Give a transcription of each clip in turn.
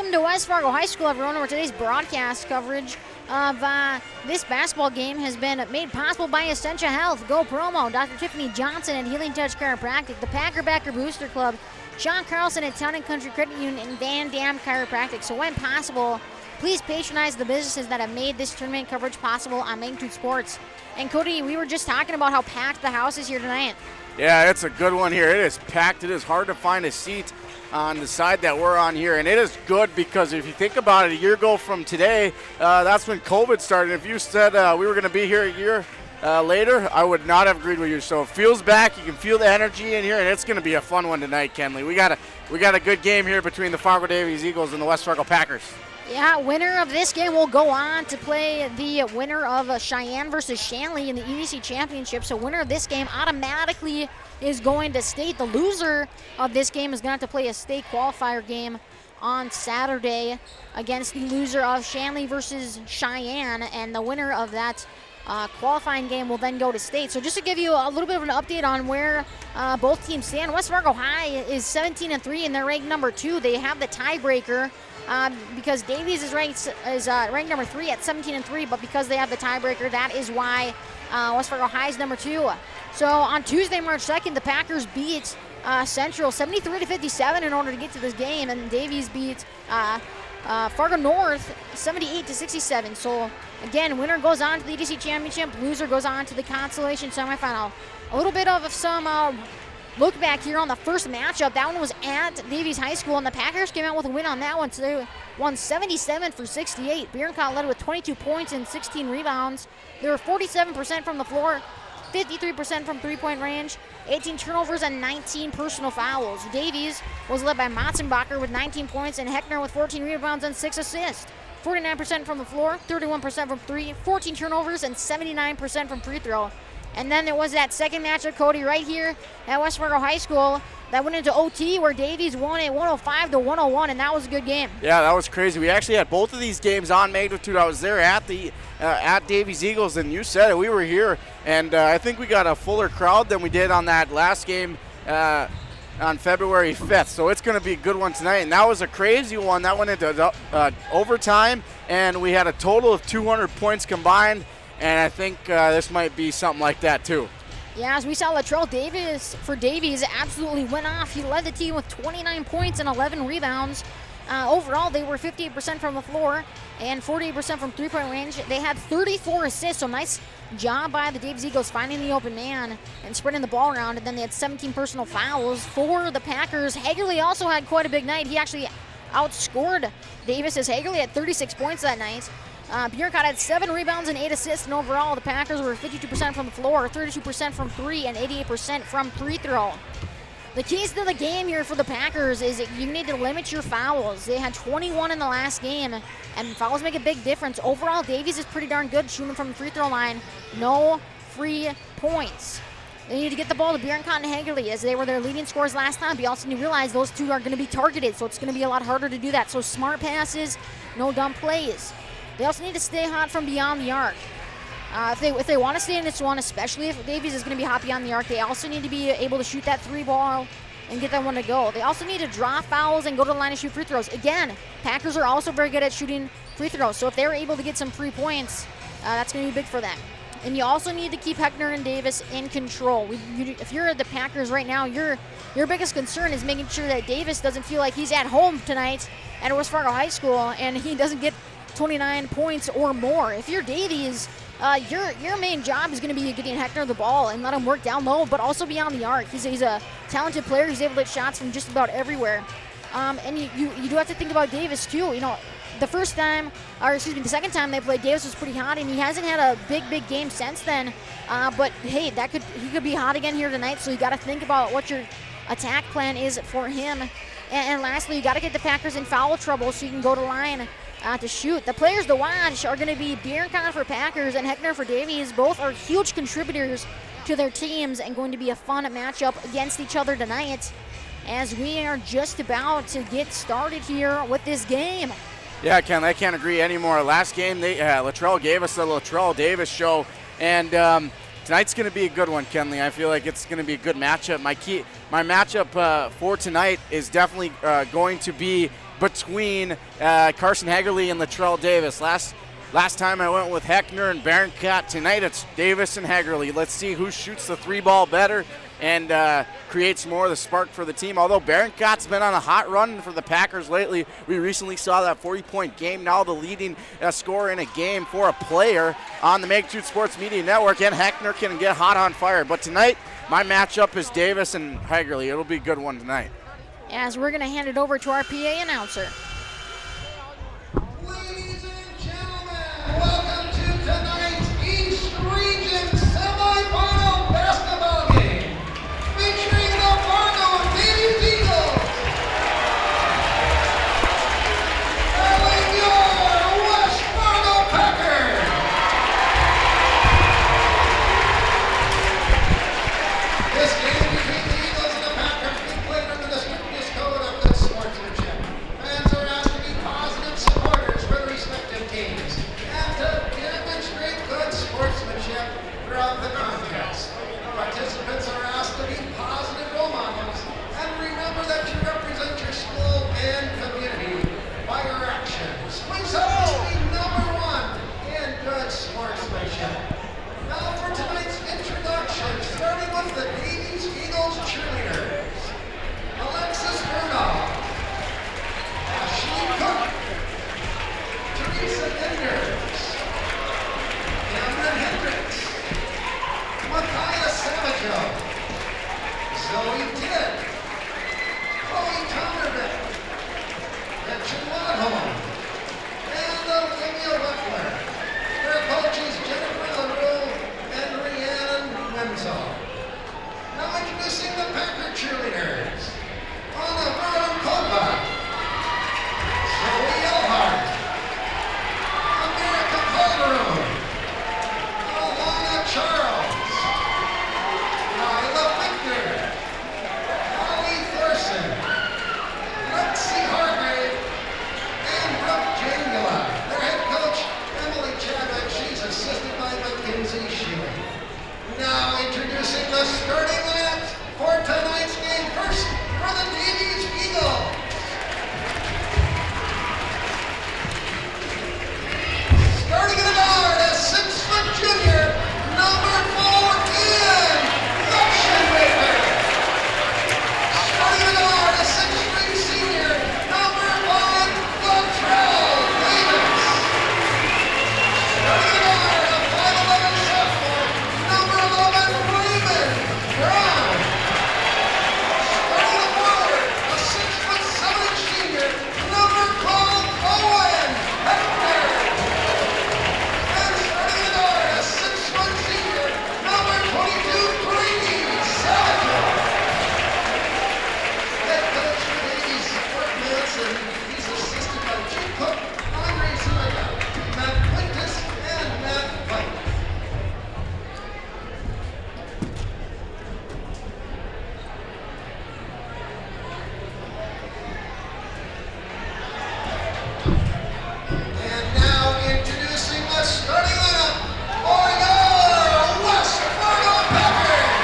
Welcome to West Fargo High School, everyone, where today's broadcast coverage of this basketball game has been made possible by Essentia Health, Go Promo, Dr. Tiffany Johnson at Healing Touch Chiropractic, the Packer Backer Booster Club, Sean Carlson at Town & Country Credit Union, and Van Dam Chiropractic. So when possible, please patronize the businesses that have made this tournament coverage possible on Magnitude Sports. And Cody, we were just talking about how packed the house is here tonight. Yeah, it's a good one here. It is packed. It is hard to find a seat on the side that we're on here, and it is good because if you think about it, a year ago from today, that's when COVID started. If you said we were going to be here a year later, I would not have agreed with you. So it feels back. You can feel the energy in here, and it's going to be a fun one tonight, Kenley. We got a good game here between the Fargo Davies Eagles and the West Fargo Packers. Yeah, winner of this game will go on to play the winner of Cheyenne versus Shanley in the EDC Championship. So winner of this game automatically is going to state. The loser of this game is going to have to play a state qualifier game on Saturday against the loser of Shanley versus Cheyenne, and the winner of that qualifying game will then go to state. So just to give you a little bit of an update on where both teams stand, West Fargo High is 17-3 and they're ranked number 2. They have the tiebreaker because Davies is ranked number 3 at 17-3, but because they have the tiebreaker, that is why West Fargo High is number 2. So on Tuesday, March 2nd, the Packers beat Central 73-57 in order to get to this game, and Davies beat Fargo North 78-67. So again, winner goes on to the EDC Championship, loser goes on to the consolation semifinal. A little bit of some look back here on the first matchup. That one was at Davies High School, and the Packers came out with a win on that one. So they won 77-68. Bierncott led with 22 points and 16 rebounds. They were 47% from the floor, 53% from three-point range, 18 turnovers, and 19 personal fouls. Davies was led by Matzenbacher with 19 points and Heckner with 14 rebounds and 6 assists. 49% from the floor, 31% from three, 14 turnovers, and 79% from free throw. And then there was that second matchup, Cody, right here at West Fargo High School that went into OT where Davies won at 105-101, and that was a good game. Yeah, that was crazy. We actually had both of these games on Magnitude. I was there at the at Davies Eagles, and you said it. We were here, and I think we got a fuller crowd than we did on that last game on February 5th. So it's going to be a good one tonight, and that was a crazy one. That went into overtime, and we had a total of 200 points combined. And I think this might be something like that, too. Yeah, as we saw, Latrell Davis for Davies absolutely went off. He led the team with 29 points and 11 rebounds. Overall, they were 58% from the floor and 48% from three-point range. They had 34 assists, so nice job by the Davies Eagles finding the open man and spreading the ball around. And then they had 17 personal fouls for the Packers. Hagerly also had quite a big night. He actually outscored Davis as Hagerly had 36 points that night. Bierncott had 7 rebounds and 8 assists, and overall the Packers were 52% from the floor, 32% from 3, and 88% from free throw. The keys to the game here for the Packers is that you need to limit your fouls. They had 21 in the last game, and fouls make a big difference. Overall, Davies is pretty darn good shooting from the free throw line. No free points. They need to get the ball to Bierncott and Hagerly as they were their leading scorers last time, but you also need to realize those two are going to be targeted, so it's going to be a lot harder to do that. So smart passes, no dumb plays. They also need to stay hot from beyond the arc. If they want to stay in this one, especially if Davies is going to be hot beyond the arc, they also need to be able to shoot that 3-ball and get that one to go. They also need to draw fouls and go to the line and shoot free throws. Again, Packers are also very good at shooting free throws, so if they're able to get some free points, that's going to be big for them. And you also need to keep Heckner and Davis in control. If you're the Packers right now, your biggest concern is making sure that Davis doesn't feel like he's at home tonight at West Fargo High School and he doesn't get 29 points or more. If you're Davies, your main job is going to be getting Heckner the ball and let him work down low, but also beyond the arc. He's a talented player. He's able to hit shots from just about everywhere. And you do have to think about Davis too. You know, the second time they played, Davis was pretty hot, and he hasn't had a big game since then. But hey, he could be hot again here tonight. So you got to think about what your attack plan is for him. And lastly, you got to get the Packers in foul trouble so you can go to line to shoot. The players to watch are going to be Bierncott for Packers and Heckner for Davies. Both are huge contributors to their teams and going to be a fun matchup against each other tonight as we are just about to get started here with this game. Yeah, Ken, I can't agree anymore. Last game, Latrell gave us the Latrell Davis show, and tonight's going to be a good one, Kenley. I feel like it's going to be a good matchup. My matchup for tonight is definitely going to be between Carson Hagerly and Latrell Davis. Last time I went with Heckner and Barroncat. Tonight it's Davis and Hagerly. Let's see who shoots the 3-ball better and creates more of the spark for the team. Although Barroncat's been on a hot run for the Packers lately. We recently saw that 40-point game, now the leading scorer in a game for a player on the Magnitude Sports Media Network, and Heckner can get hot on fire. But tonight, my matchup is Davis and Hagerly. It'll be a good one tonight. As we're going to hand it over to our PA announcer. Ladies and gentlemen, welcome to tonight's East Region Semifinal basketball game, featuring the Fargo and Davies Eagles, and your West Fargo Packers. This game between the Eagles and the Packers will be played under the strictest code of good sportsmanship. Fans are asked to be positive supporters for the respective teams and to demonstrate good sportsmanship throughout the contest. Participants are asked to be positive role models and remember that you represent your school and community by your actions. Please always be number one in good sportsmanship. Now for tonight's introduction, starting with the Davies Eagles cheerleaders. Alexis Murdoch, Ashley Cook, Teresa Enders, Cameron Hendricks, Matthias Savageau, Zoe Tidd, Chloe Tondervik, Gretchen Wadholm, and Olivia Weckler. Their coaches Jennifer LaRue and Rhiannon Wenzel. Now introducing the Packer cheerleaders. Anna Vernon Kolbach, Zoe Elhart, America Calderon, Alana Charles, Lila Victor, Holly Thorson, Lexi Hargrave, and Brooke Jangula. Their head coach, Emily Chadwick, she's assisted by Mackenzie Shealy. Now introducing the starting lineups for tonight's game. First, for the Davies Eagles. Starting at guard, a 6-foot junior, number 4 in Luxenbaker. Starting at guard, a 6'3" senior, number 5, Latrell Davis. Starting at guard, a 5'11" sophomore, number 11, Raymond Brown. Starting at forward, a 6'7" senior, number 12, Owen Hector. And starting at guard, a 6-foot senior, number 22, Brady Savageau. Head coach for Davies, Mark Manson. He's assisted by Jim Cook, Andre Zuniga, Matt Quintus, and Matt White. And now introducing the starting lineup for your West Fargo Packers.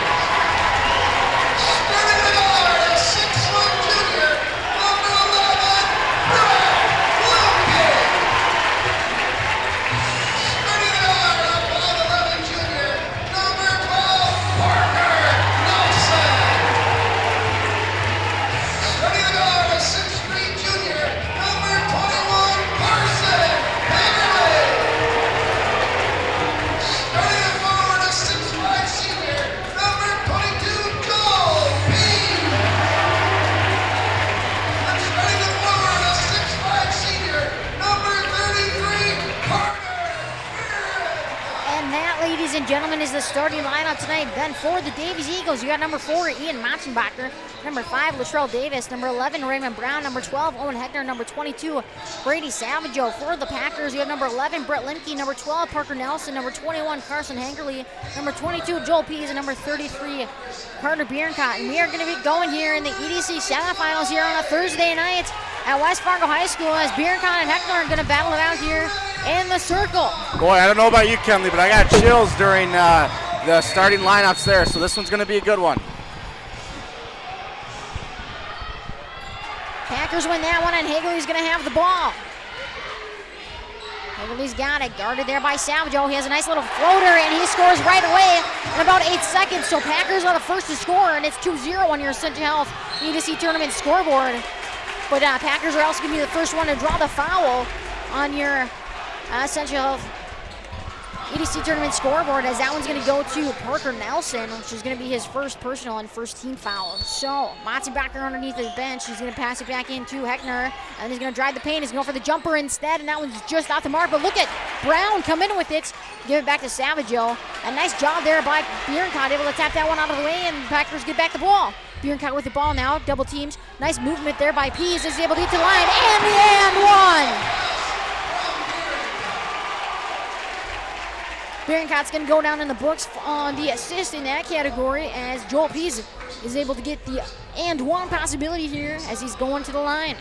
Starting at guard, a 6-foot junior, number 11, Brett Lumpkin. Starting at guard, a 5'11" junior, number 12, Parker Nelson. Starting at guard, a 6'3" junior, number 21, Carson Hagerly. Starting at forward, a 6'5" senior, number 22, Joel Bean. And starting at forward, a 6'5" senior, number 33, Carter Barrett. And that, ladies and gentlemen, is the starting lineup tonight. Then for the Davies Eagles, you got number 4, Ian Matzenbacher, number 5, Latrell Davis, number 11, Raymond Brown, number 12, Owen Hector, number 22, Brady Savageau. For the Packers, you have number 11, Brett Limke, number 12, Parker Nelson, number 21, Carson Hagerly, number 22, Joel Pease, and number 33, Carter Bierncott. And we are going to be going here in the EDC semifinals here on a Thursday night at West Fargo High School as Bierncott and Heckler are going to battle it out here in the circle. Boy, I don't know about you, Kenley, but I got chills during the starting lineups there, so this one's going to be a good one. Packers win that one, and Hagley's going to have the ball. Hagley's got it, guarded there by Savageau. He has a nice little floater, and he scores right away in about 8 seconds. So Packers are the first to score, and it's 2-0 on your Central Health EDC tournament scoreboard. But Packers are also going to be the first one to draw the foul on your Central Health EDC tournament scoreboard, as that one's going to go to Parker Nelson, which is going to be his first personal and first team foul. So Matzi back there underneath the bench. He's going to pass it back into Heckner, and he's going to drive the paint. He's going for the jumper instead, and that one's just off the mark. But look at Brown come in with it. Give it back to Savageau. A nice job there by Bierencott, able to tap that one out of the way, and the Packers get back the ball. Bierencott with the ball now, double teams. Nice movement there by Pease. Is able to get to the line, and the and one. Bierencott's going to go down in the books on the assist in that category, as Joel Pease is able to get the and one possibility here as he's going to the line.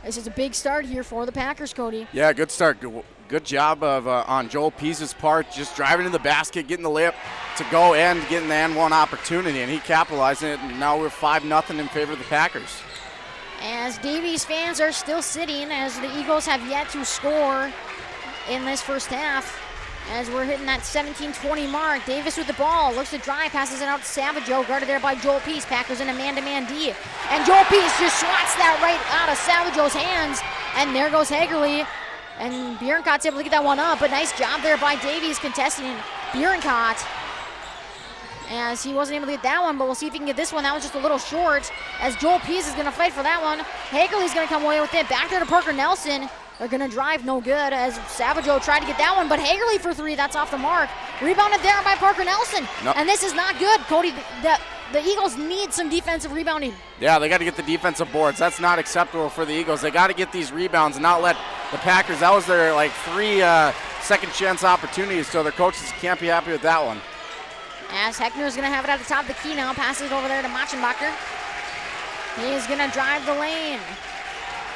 This is a big start here for the Packers, Cody. Yeah, good start. Good job of on Joel Pease's part, just driving in the basket, getting the layup to go and getting the and one opportunity, and he capitalized it, and now we're 5-0 in favor of the Packers. As Davies fans are still sitting, as the Eagles have yet to score in this first half. As we're hitting that 17-20 mark, Davis with the ball, looks to drive, passes it out to Savageau, guarded there by Joel Pease. Packers in a man-to-man D. And Joel Pease just swats that right out of Savageau's hands. And there goes Hagerly. And Bierencott's able to get that one up. But nice job there by Davies contesting Bierencott, as he wasn't able to get that one, but we'll see if he can get this one. That was just a little short, as Joel Pease is going to fight for that one. Hagerly's going to come away with it. Back there to Parker Nelson. They're going to drive, no good, as Savageau tried to get that one, but Hagerly for three, that's off the mark. Rebounded there by Parker Nelson, and this is not good. Cody, the Eagles need some defensive rebounding. Yeah, they got to get the defensive boards. That's not acceptable for the Eagles. They got to get these rebounds and not let the Packers, that was their like 3 second chance opportunities, so their coaches can't be happy with that one. As Heckner's going to have it at the top of the key now, passes it over there to Machenbacher. He is going to drive the lane.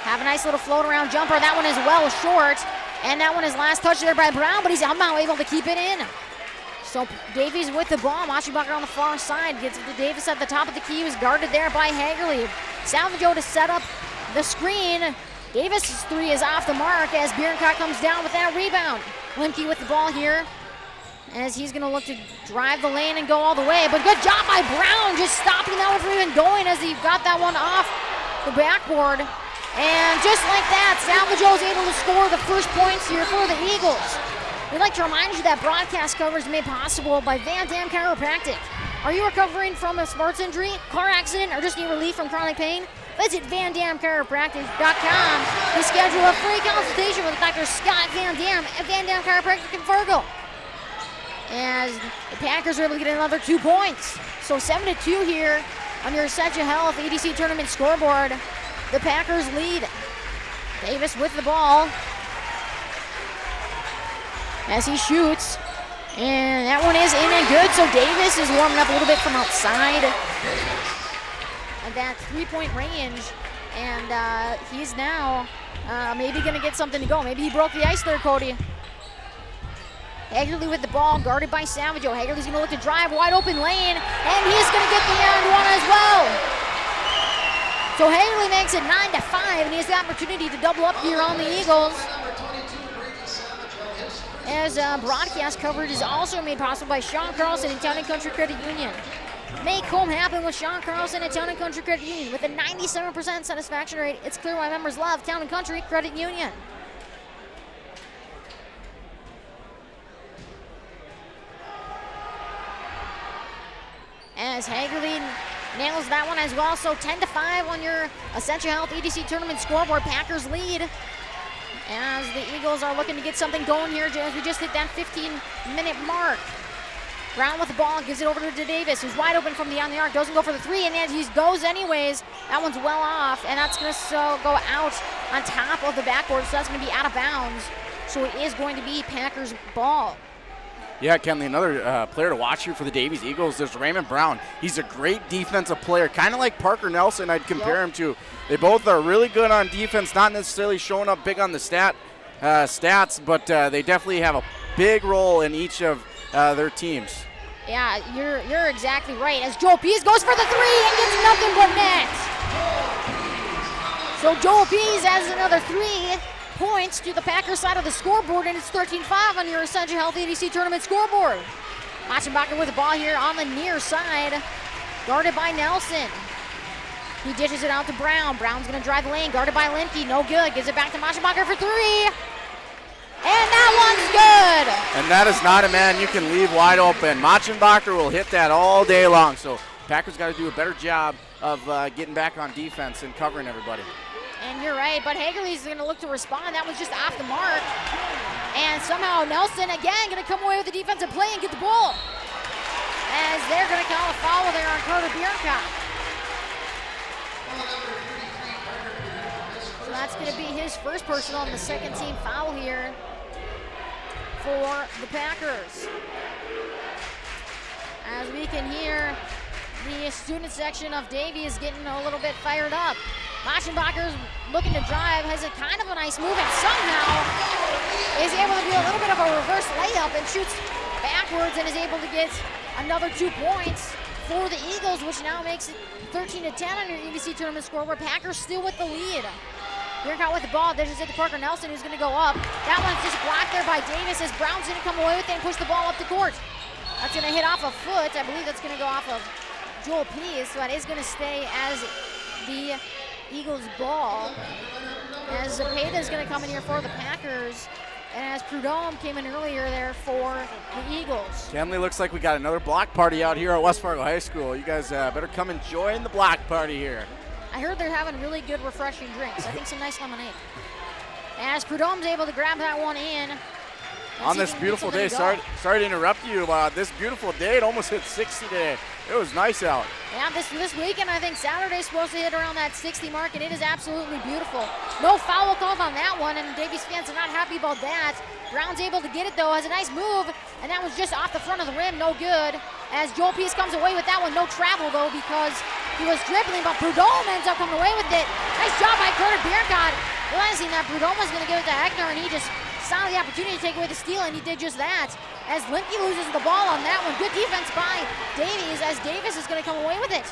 Have a nice little float around jumper. That one is well short. And that one is last touch there by Brown, but he's somehow able to keep it in. So Davies with the ball. Machenbacher on the far side. Gets it to Davis at the top of the key. He was guarded there by Hagerly. Savageau to set up the screen. Davis' three is off the mark as Bierencott comes down with that rebound. Lemke with the ball here, as he's going to look to drive the lane and go all the way. But good job by Brown, just stopping that one from even going, as he got that one off the backboard. And just like that, Savageau is able to score the first points here for the Eagles. We'd like to remind you that broadcast coverage is made possible by Van Dam Chiropractic. Are you recovering from a sports injury, car accident, or just need relief from chronic pain? Visit VanDamChiropractic.com to schedule a free consultation with Dr. Scott Van Dam at Van Dam Chiropractic in Fargo. As the Packers are able to get another 2 points. So 7-2 here on your Central Health EDC tournament scoreboard. The Packers lead. Davis with the ball as he shoots. And that one is in and good. So Davis is warming up a little bit from outside of that 3-point range. And he's now maybe going to get something to go. Maybe he broke the ice there, Cody. Hagerly with the ball, guarded by Savageau. Hagerly's going to look to drive, wide open lane, and he's going to get the and one as well. So Hagerly makes it 9-5, and he has the opportunity to double up here on the Eagles. As broadcast coverage is also made possible by Sean Carlson and Town and Country Credit Union. Make home happen with Sean Carlson and Town and Country Credit Union. With a 97% satisfaction rate, it's clear why members love Town and Country Credit Union. As Hagerly nails that one as well. So 10-5 on your Central Health EDC tournament scoreboard. Packers lead as the Eagles are looking to get something going here as we just hit that 15-minute mark. Brown with the ball, gives it over to Davis, who's wide open from beyond the arc, doesn't go for the three, and he goes anyways. That one's well off, and that's going to go out on top of the backboard, so that's going to be out of bounds. So it is going to be Packers ball. Yeah, Kenley, another player to watch here for the Davies Eagles. There's Raymond Brown. He's a great defensive player, kind of like Parker Nelson I'd compare him to. They both are really good on defense, not necessarily showing up big on the stats, but they definitely have a big role in each of their teams. Yeah, you're exactly right. As Joel Pease goes for the three and gets nothing but net. So Joel Pease adds another 3 points to the Packers side of the scoreboard, and it's 13-5 on your Essential Health EDC tournament scoreboard. Machenbacher with the ball here on the near side, guarded by Nelson. He dishes it out to Brown. Brown's gonna drive the lane, guarded by Lemke, no good. Gives it back to Machenbacher for 3. And that one's good. And that is not a man you can leave wide open. Machenbacher will hit that all day long. So Packers got to do a better job of getting back on defense and covering everybody. And you're right, but Hagerly's gonna look to respond. That was just off the mark. And somehow Nelson again gonna come away with the defensive play and get the ball. As they're gonna call a foul there on Carter Bierkop. So that's gonna be his first personal and the second team foul here for the Packers. As we can hear the student section of Davies getting a little bit fired up. Machenbacher's looking to drive, has a kind of a nice move, and somehow is able to do a little bit of a reverse layup and shoots backwards and is able to get another 2 points for the Eagles, which now makes it 13-10 on your EDC tournament scoreboard. Packers still with the lead. Bierkop with the ball, dishes it to Parker Nelson, who's gonna go up. That one's just blocked there by Davis as Brown's gonna come away with it and push the ball up the court. That's gonna hit off a foot. I believe that's gonna go off of Joel Pease, so that is gonna stay as the Eagles ball. As Zapata is gonna come in here for the Packers, and as Prudhomme came in earlier there for the Eagles. Kenley, looks like we got another block party out here at West Fargo High School. You guys better come and join the block party here. I heard they're having really good refreshing drinks. I think some nice lemonade. As Prudhomme's able to grab that one in. On this beautiful day, sorry to interrupt you. This beautiful day, it almost hit 60 today. It was nice out. Yeah, this weekend, I think Saturday's supposed to hit around that 60 mark, and it is absolutely beautiful. No foul called on that one, and Davies fans are not happy about that. Brown's able to get it, though, has a nice move, and that was just off the front of the rim, no good. As Joel Pease comes away with that one, no travel, though, because he was dribbling, but Prudhomme ends up coming away with it. Nice job by Carter Bierkop, realizing that Prudhomme was going to give it to Hector, and he just saw the opportunity to take away the steal, and he did just that. As Lemke loses the ball on that one, good defense by Davies, as Davis is going to come away with it.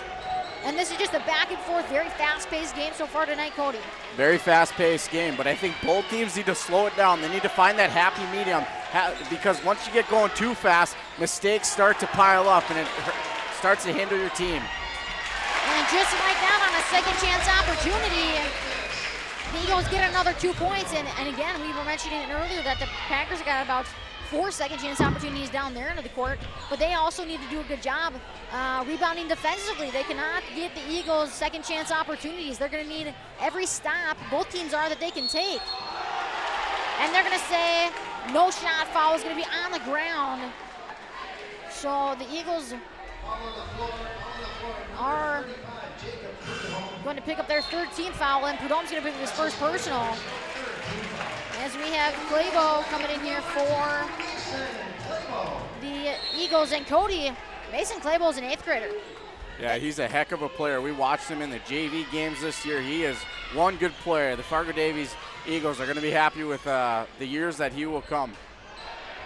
And this is just a back and forth, very fast-paced game so far tonight, Cody. Very fast-paced game, but I think both teams need to slow it down. They need to find that happy medium, because once you get going too fast, mistakes start to pile up, and it starts to hinder your team. And just like that, on a second chance opportunity, the Eagles get another 2 points, and again, we were mentioning it earlier that the Packers got about 4 second chance opportunities down there into the court, but they also need to do a good job rebounding defensively. They cannot get the Eagles second chance opportunities. They're gonna need every stop, both teams are, that they can take. And they're gonna say no shot foul is gonna be on the ground. So the Eagles are going to pick up their 13th foul, and Prudhomme's going to pick up his first personal. As we have Claybo coming in here for the Eagles, and Cody, Mason Claybo's an 8th grader. Yeah, he's a heck of a player. We watched him in the JV games this year. He is one good player. The Fargo Davies Eagles are going to be happy with the years that he will come.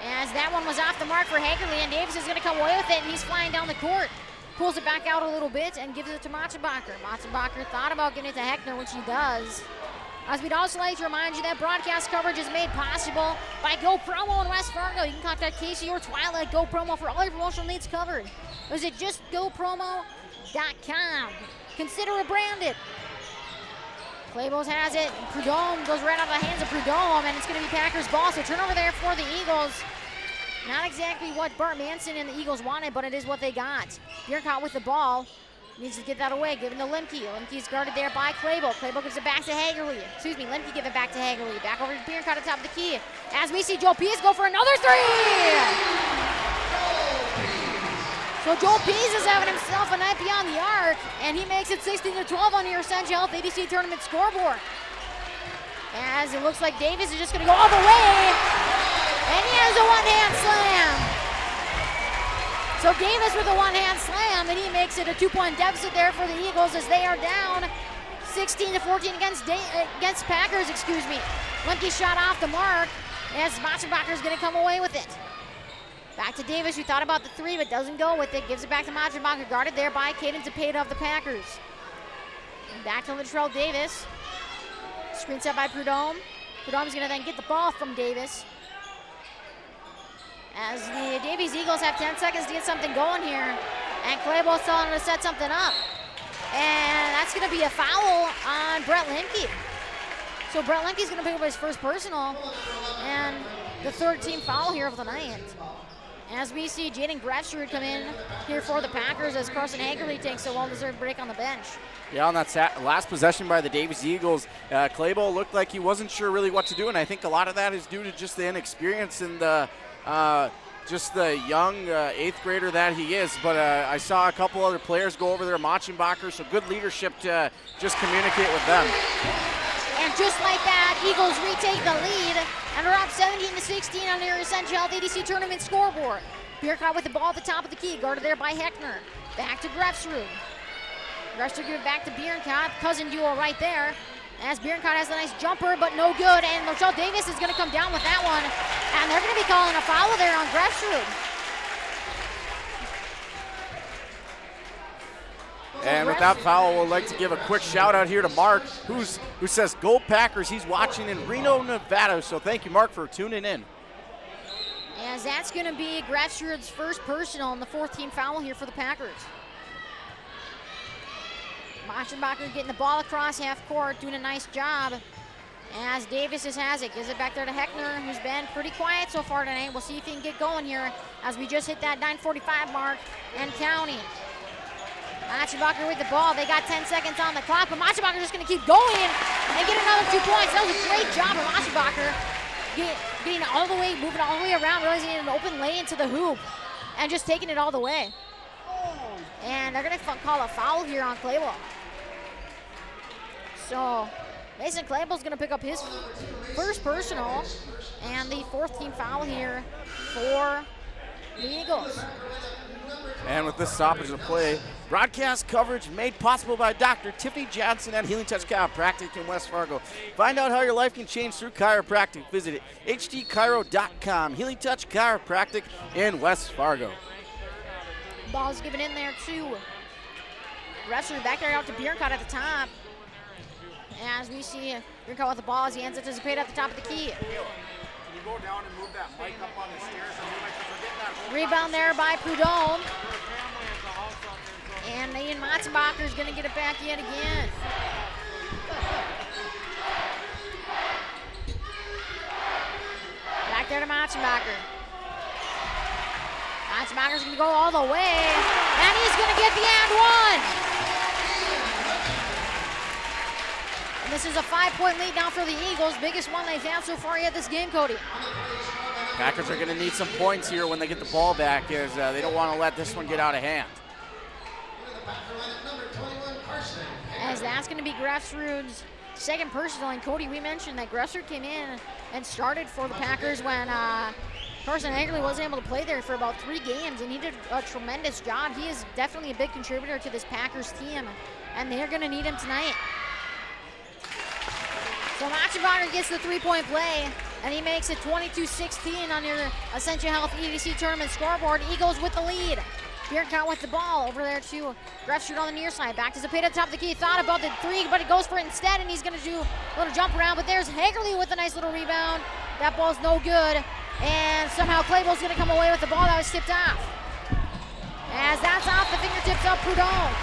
As that one was off the mark for Hagerly, and Davis is going to come away with it, and he's flying down the court. Pulls it back out a little bit and gives it to Machenbacher. Machenbacher thought about getting it to Heckner, which he does. As we'd also like to remind you that broadcast coverage is made possible by Go Promo in West Fargo. You can contact Casey or Twilight Go Promo for all your promotional needs covered. Visit just GoPromo.com. Consider it branded. Claybos has it. Prudhomme goes right out of the hands of Prudhomme, and it's going to be Packers ball. So turnover there for the Eagles. Not exactly what Bart Manson and the Eagles wanted, but it is what they got. Bierkop with the ball. Needs to get that away, give it to Lemke. Lemke's guarded there by Claybo. Claybo gives it back to Hagerly. Excuse me, Lemke give it back to Hagerly. Back over to Bierkop at the top of the key. As we see Joel Pease go for another 3! So Joel Pease is having himself a night beyond the arc, and he makes it 16-12 on your Essential Health EDC tournament scoreboard. As it looks like Davies is just going to go all the way, and he has a one-hand slam. So Davis with a one-hand slam, and he makes it a 2-point deficit there for the Eagles as they are down 16-14 against Packers, excuse me. Lemke shot off the mark as Machenbacher is going to come away with it. Back to Davis, who thought about the 3 but doesn't go with it. Gives it back to Machenbacher, guarded there by Caden Zapata of the Packers. And back to Latrell Davis. Screen set by Prudhomme. Prudhomme's going to then get the ball from Davis. As the Davies Eagles have 10 seconds to get something going here. And Claybo's telling them to set something up. And that's going to be a foul on Brett Lemke. So Brett Lemke's going to pick up his first personal. And the third team foul here of the night. As we see Jaden Grefsrud come in here for the Packers as Carson Hagerly takes a well-deserved break on the bench. Yeah, on that last possession by the Davies Eagles, Claybo looked like he wasn't sure really what to do, and I think a lot of that is due to just the inexperience and just the young 8th grader that he is. But I saw a couple other players go over there, Machenbacher, so good leadership to just communicate with them. And just like that, Eagles retake the lead and are up 17-16 on their Essential Health EDC tournament scoreboard. Bierkot with the ball at the top of the key, guarded there by Heckner. Back to Grefsrud. Grefsrud give it back to Bierkot, cousin duo right there. As Bierkot has a nice jumper, but no good. And Latrell Davis is going to come down with that one. And they're going to be calling a foul there on Grefsrud. And with that foul, we'd like to give a quick shout out here to Mark, who says, "Go Packers." He's watching in Reno, Nevada. So thank you, Mark, for tuning in. As that's going to be Grefsrud's first personal and the 4th team foul here for the Packers. Machenbacher getting the ball across half court, doing a nice job. As Davis has it, gives it back there to Heckner, who's been pretty quiet so far tonight. We'll see if he can get going here as we just hit that 9:45 mark and counting. Machenbacher with the ball. They got 10 seconds on the clock, but Machenbacher just going to keep going and get another 2 points. That was a great job of Machenbacher getting all the way, moving all the way around, realizing he had an open lane to the hoop and just taking it all the way. And they're going to call a foul here on Claybo. So Mason Claypool's going to pick up his first personal and the 4th team foul here for the Eagles. And with this stoppage of play, broadcast coverage made possible by Dr. Tiffany Johnson at Healing Touch Chiropractic in West Fargo. Find out how your life can change through chiropractic. Visit htchiro.com. Healing Touch Chiropractic in West Fargo. Ball's given in there too. Grefsrud back there out to Bierkot at the top. As we see Bierkot with the ball as he ends it to Zapata at the top of the key. Can you go down and move that mic up on the stairs? Rebound there by Prudhomme. And Ian Machenbacher is going to get it back yet again. Back there to Machenbacher. Machenbacher's going to go all the way. And he's going to get the and one. And this is a 5-point lead now for the Eagles. Biggest one they've had so far yet this game, Cody. Packers are going to need some points here when they get the ball back, as they don't want to let this one get out of hand. As that's going to be Grefsrud's second personal. And Cody, we mentioned that Grefsrud came in and started for the Packers when Carson Hagerly wasn't able to play there for about 3 games, and he did a tremendous job. He is definitely a big contributor to this Packers team, and they're going to need him tonight. So Machenbacher gets the 3-point play, and he makes it 22-16 on your Essential Health EDC tournament scoreboard. Eagles with the lead. Bierkot with the ball over there to Grefsrud on the near side. Back to Zapata at the top of the key. Thought about the 3, but he goes for it instead, and he's going to do a little jump around. But there's Hagerly with a nice little rebound. That ball's no good. And somehow Claypool's going to come away with the ball that was tipped off. As that's off the fingertips of Prudhomme.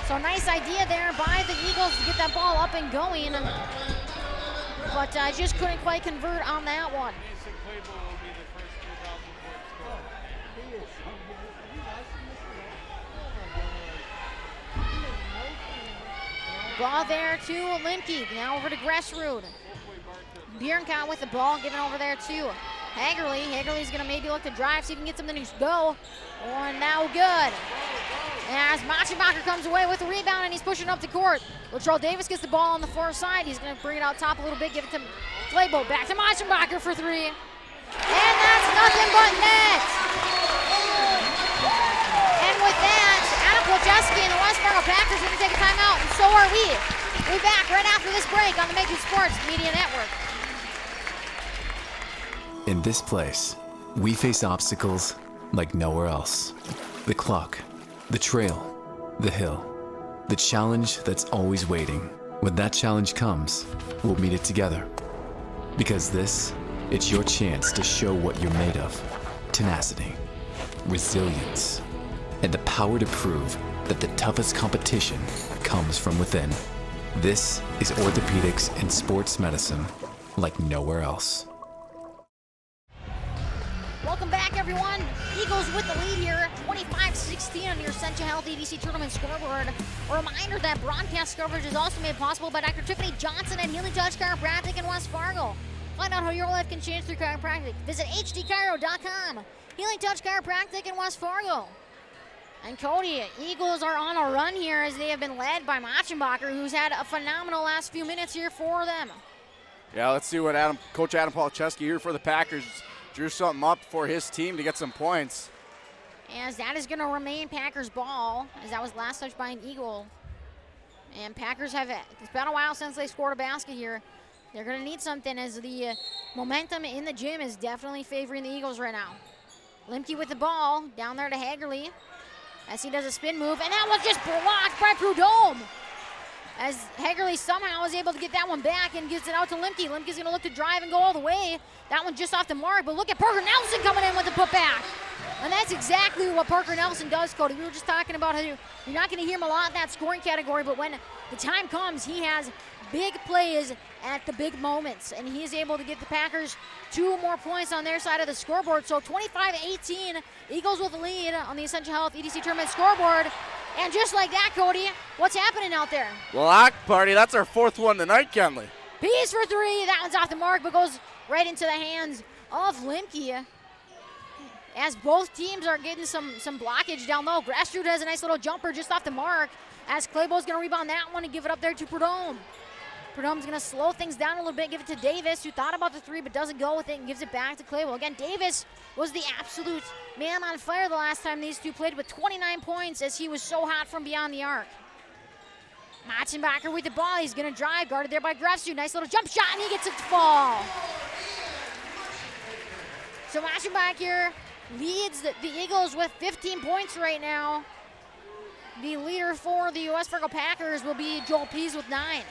So nice idea there by the Eagles to get that ball up and going. But just couldn't quite convert on that one. Ball there to Lemke. Now over to Grefsrud. Bierkot with the ball, given over there to Hagerly. Hagerly's going to maybe look to drive, see if he can get something to go. Oh, now good. As Machenbacher comes away with the rebound, and he's pushing up the court. Latrell Davis gets the ball on the far side. He's going to bring it out top a little bit, give it to Claybo. Back to Machenbacher for 3. And that's nothing but net. And with that, Adam Plachewski and the West Fargo Packers are going to take a timeout, and so are we. We'll be back right after this break on the Major Sports Media Network. In this place, we face obstacles like nowhere else. The clock, the trail, the hill, the challenge that's always waiting. When that challenge comes, we'll meet it together. Because it's your chance to show what you're made of. Tenacity, resilience, and the power to prove that the toughest competition comes from within. This is orthopedics and sports medicine like nowhere else. Welcome back, everyone. Eagles with the lead here, 25-16 on your Essentia Health EDC tournament scoreboard. A reminder that broadcast coverage is also made possible by Dr. Tiffany Johnson at Healing Touch Chiropractic in West Fargo. Find out how your life can change through chiropractic. Visit hdchiro.com. Healing Touch Chiropractic in West Fargo. And Cody, Eagles are on a run here as they have been led by Machenbacher, who's had a phenomenal last few minutes here for them. Yeah, let's see what Coach Adam Palczewski here for the Packers drew something up for his team to get some points. As that is going to remain Packers ball, as that was last touched by an Eagle. And Packers it's been a while since they scored a basket here. They're going to need something as the momentum in the gym is definitely favoring the Eagles right now. Limke with the ball, down there to Hagerly as he does a spin move, and that was just blocked by Prudhomme. As Hagerly somehow is able to get that one back and gets it out to Limke. Limke's going to look to drive and go all the way. That one just off the mark, but look at Parker Nelson coming in with the putback. And that's exactly what Parker Nelson does, Cody. We were just talking about how you're not going to hear him a lot in that scoring category, but when the time comes, he has big plays at the big moments, and he is able to get the Packers 2 more points on their side of the scoreboard. So 25-18, Eagles with the lead on the Essentia Health EDC Tournament scoreboard. And just like that, Cody, what's happening out there? Block party, that's our 4th one tonight, Kenley. Pease for 3, that one's off the mark, but goes right into the hands of Limke. As both teams are getting some blockage down low. Grassroots has a nice little jumper just off the mark, as Claybo's going to rebound that one and give it up there to Prudhomme. Prudhomme's going to slow things down a little bit, give it to Davis, who thought about the 3 but doesn't go with it and gives it back to Claybo. Again, Davis was the absolute man on fire the last time these two played with 29 points as he was so hot from beyond the arc. Machenbacher with the ball. He's going to drive, guarded there by Grefsu. Nice little jump shot, and he gets it to fall. So Machenbacher leads the Eagles with 15 points right now. The leader for the West Fargo Packers will be Joel Pease with 9.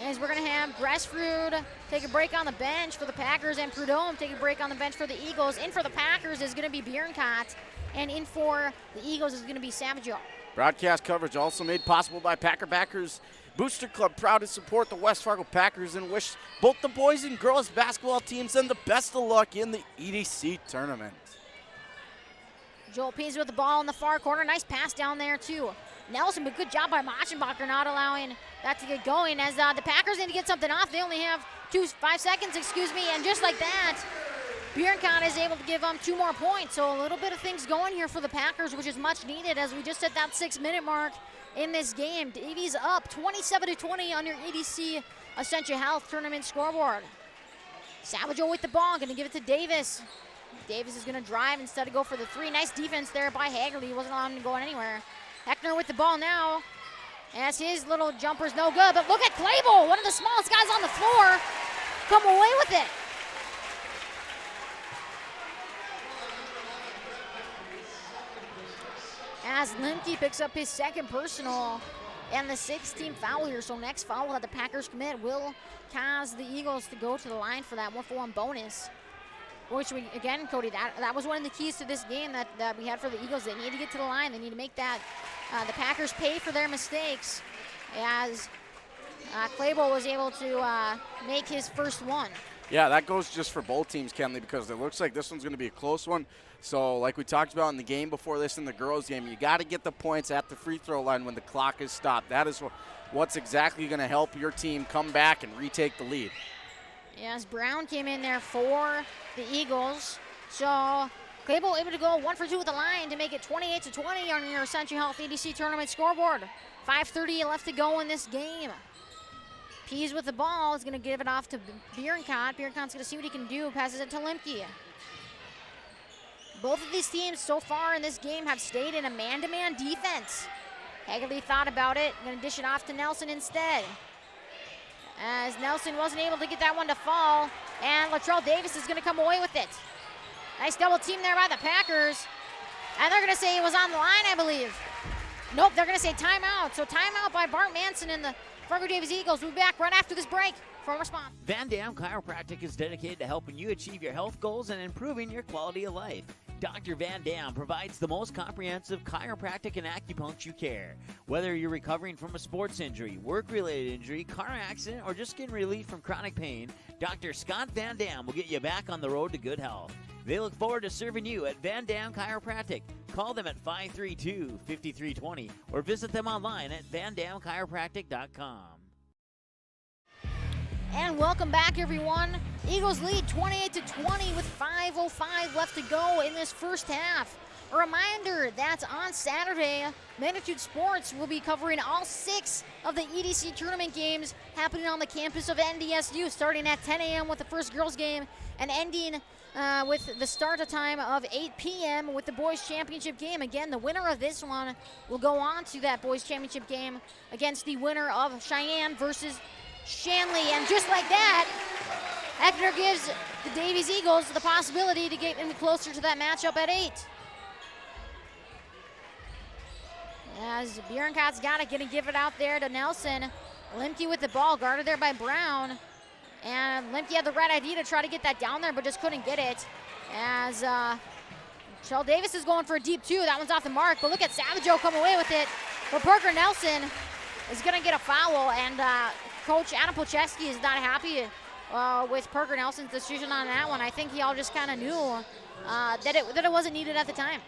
As we're going to have Gressfrud take a break on the bench for the Packers, and Prudhomme take a break on the bench for the Eagles. In for the Packers is going to be Bjornkott, and in for the Eagles is going to be Savageau. Broadcast coverage also made possible by Packer Backers Booster Club, proud to support the West Fargo Packers and wish both the boys and girls basketball teams and the best of luck in the EDC tournament. Joel Pease with the ball in the far corner. Nice pass down there to Nelson, but good job by Machenbacher not allowing that to get going as the Packers need to get something off. They only have 5 seconds, and just like that, Bjornkott is able to give them 2 more points. So a little bit of things going here for the Packers, which is much needed as we just hit that 6-minute mark in this game. Davies up 27-20 on your EDC Essentia Health tournament scoreboard. Savageau with the ball, gonna give it to Davis. Davis is gonna drive instead of go for the 3. Nice defense there by Hagerly. He wasn't allowing him to go anywhere. Heckner with the ball now, as his little jumper's no good, but look at Claybo, one of the smallest guys on the floor, come away with it. As Limke picks up his 2nd personal and the 6th-team foul here, so next foul that the Packers commit will cause the Eagles to go to the line for that 1-for-1 bonus. Which, again, Cody, that was one of the keys to this game that we had for the Eagles. They need to get to the line. They need to make that, the Packers pay for their mistakes, as Claybo was able to make his first one. Yeah, that goes just for both teams, Kenley, because it looks like this one's going to be a close one. So like we talked about in the game before this, in the girls' game, you got to get the points at the free throw line when the clock is stopped. That is what's exactly going to help your team come back and retake the lead. Yes, Brown came in there for the Eagles. So Claybo able to go 1 for 2 with the line to make it 28-20 on your Essentia Health EDC tournament scoreboard. 5:30 left to go in this game. Pease with the ball is going to give it off to Bjornkott. Bjornkott's going to see what he can do. Passes it to Limke. Both of these teams so far in this game have stayed in a man-to-man defense. Hagerly thought about it. Going to dish it off to Nelson instead, as Nelson wasn't able to get that one to fall, and Latrell Davis is going to come away with it. Nice double team there by the Packers, and they're going to say he was on the line, I believe. Nope, they're going to say timeout. So timeout by Bart Manson and the Fargo Davies Eagles. We'll be back right after this break for a response. Van Dam Chiropractic is dedicated to helping you achieve your health goals and improving your quality of life. Dr. Van Dam provides the most comprehensive chiropractic and acupuncture care. Whether you're recovering from a sports injury, work-related injury, car accident, or just getting relief from chronic pain, Dr. Scott Van Dam will get you back on the road to good health. They look forward to serving you at Van Dam Chiropractic. Call them at 532-5320 or visit them online at vandamchiropractic.com. And welcome back, everyone. Eagles lead 28-20 with 5:05 left to go in this first half. A reminder that on Saturday, Magnitude Sports will be covering all 6 of the EDC tournament games happening on the campus of NDSU, starting at 10 a.m. with the first girls game and ending with the start time of 8 p.m. with the boys championship game. Again, the winner of this one will go on to that boys championship game against the winner of Cheyenne versus Shanley. And just like that, Heckner gives the Davies Eagles the possibility to get in closer to that matchup at 8. As Bjornkott's got it, gonna give it out there to Nelson. Limke with the ball, guarded there by Brown. And Limke had the right idea to try to get that down there, but just couldn't get it. As Shell Davis is going for a deep 2. That one's off the mark, but look at Savageau come away with it. But Parker Nelson is gonna get a foul, and Coach Adam Pochewski is not happy with Parker Nelson's decision on that one. I think he all just kind of knew that it wasn't needed at the time.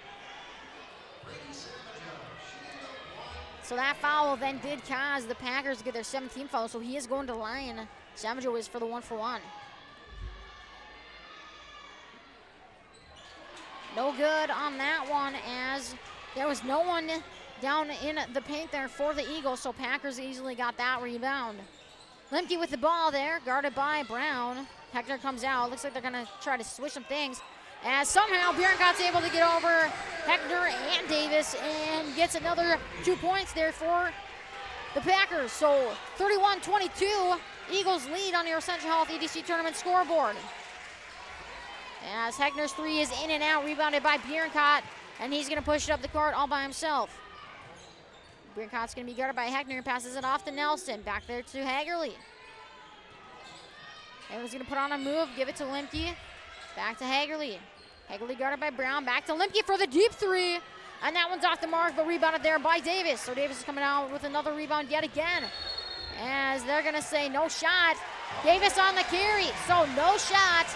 So that foul then did cause the Packers to get their 17th foul, so he is going to the line. Savageau is for the 1-for-1. No good on that one, as there was no one down in the paint there for the Eagles, so Packers easily got that rebound. Limke with the ball there, guarded by Brown. Heckner comes out. Looks like they're going to try to switch some things. As somehow Bjornkott's able to get over Heckner and Davis and gets another 2 points there for the Packers. So 31-22, Eagles lead on your Essential Health EDC Tournament scoreboard. As Heckner's 3 is in and out, rebounded by Bjornkott, and he's going to push it up the court all by himself. Bjornkott's going to be guarded by Heckner, passes it off to Nelson, back there to Hagerly. Hagerly's going to put on a move, give it to Limke, back to Hagerly. Hagerly guarded by Brown, back to Limke for the deep 3, and that one's off the mark, but rebounded there by Davis. So Davis is coming out with another rebound yet again, as they're going to say no shot. Davis on the carry, so no shot.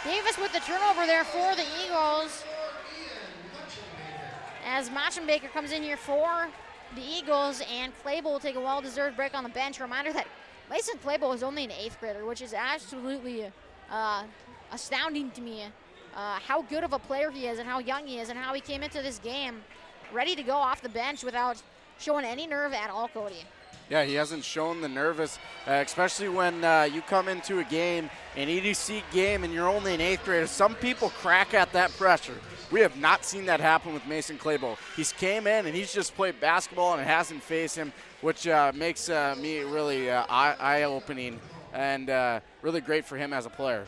Davis with the turnover there for the Eagles, as Machenbaker comes in here for the Eagles, and Clable will take a well-deserved break on the bench. Reminder that Mason Clable is only an 8th grader, which is absolutely astounding to me. How good of a player he is and how young he is and how he came into this game ready to go off the bench without showing any nerve at all, Cody. Yeah, he hasn't shown the nervous, especially when you come into a game, an EDC game, and you're only an 8th grader. Some people crack at that pressure. We have not seen that happen with Mason Clable. He's came in and he's just played basketball and it hasn't phased him, which makes me really eye-opening and really great for him as a player.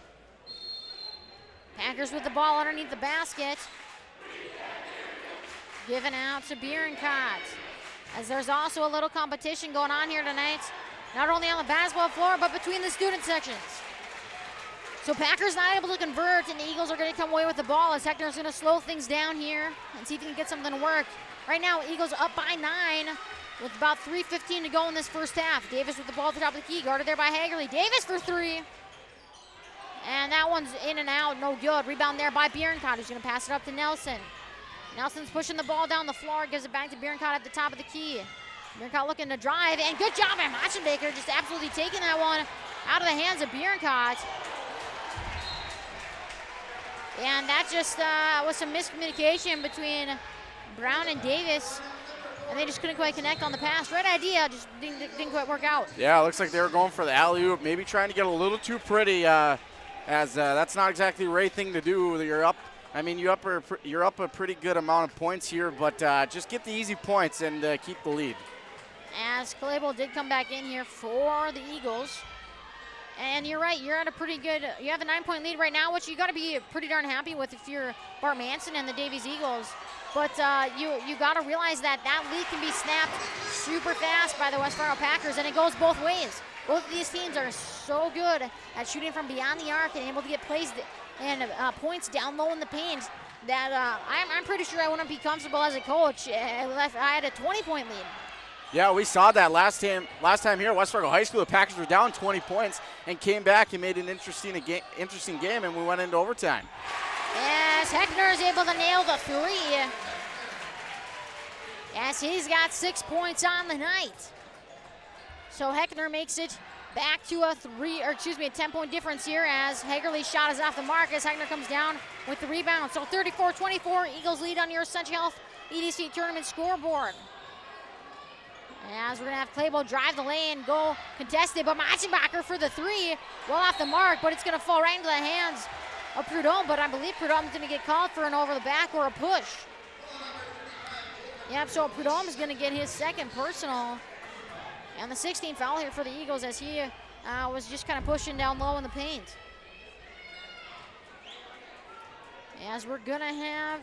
Packers with the ball underneath the basket. Given out to Bjornkott. As there's also a little competition going on here tonight, not only on the basketball floor, but between the student sections. So Packers not able to convert, and the Eagles are going to come away with the ball as Heckner's going to slow things down here and see if he can get something to work. Right now, Eagles up by 9 with about 3:15 to go in this first half. Davis with the ball at the top of the key, guarded there by Hagerly. Davis for 3. And that one's in and out, no good. Rebound there by Bjornkott, who's going to pass it up to Nelson. Nelson's pushing the ball down the floor, gives it back to Bjornkott at the top of the key. Bjornkott looking to drive, and good job by Machenbaker, just absolutely taking that one out of the hands of Bjornkott. And that just was some miscommunication between Brown and Davis, and they just couldn't quite connect on the pass. Right idea, just didn't quite work out. Yeah, it looks like they were going for the alley-oop, maybe trying to get a little too pretty, as that's not exactly the right thing to do. You're up. I mean, you're up a pretty good amount of points here, but just get the easy points and keep the lead. As Clable did come back in here for the Eagles. And you're right, you're at a pretty good, you have a 9-point lead right now, which you got to be pretty darn happy with if you're Bart Manson and the Davies Eagles. But you got to realize that lead can be snapped super fast by the West Fargo Packers, and it goes both ways. Both of these teams are so good at shooting from beyond the arc and able to get plays and points down low in the paint that I'm pretty sure I wouldn't be comfortable as a coach if I had a 20-point lead. Yeah, we saw that last time here at West Fargo High School. The Packers were down 20 points and came back and made an interesting game, and we went into overtime. Yes, Heckner is able to nail the three. Yes, he's got 6 points on the night. So Heckner makes it back to a 10-point difference here as Hagerly's shot is off the mark as Heckner comes down with the rebound. So 34-24, Eagles lead on your Essential Health EDC tournament scoreboard. As we're gonna have Claybo drive the lane, go contested, but Matzenbacher for the three, well off the mark, but it's gonna fall right into the hands of Prudhomme, but I believe Prudhomme's gonna get called for an over the back or a push. Yep, so Prudhomme's gonna get his second personal. And the 16th foul here for the Eagles as he was just kind of pushing down low in the paint. As we're gonna have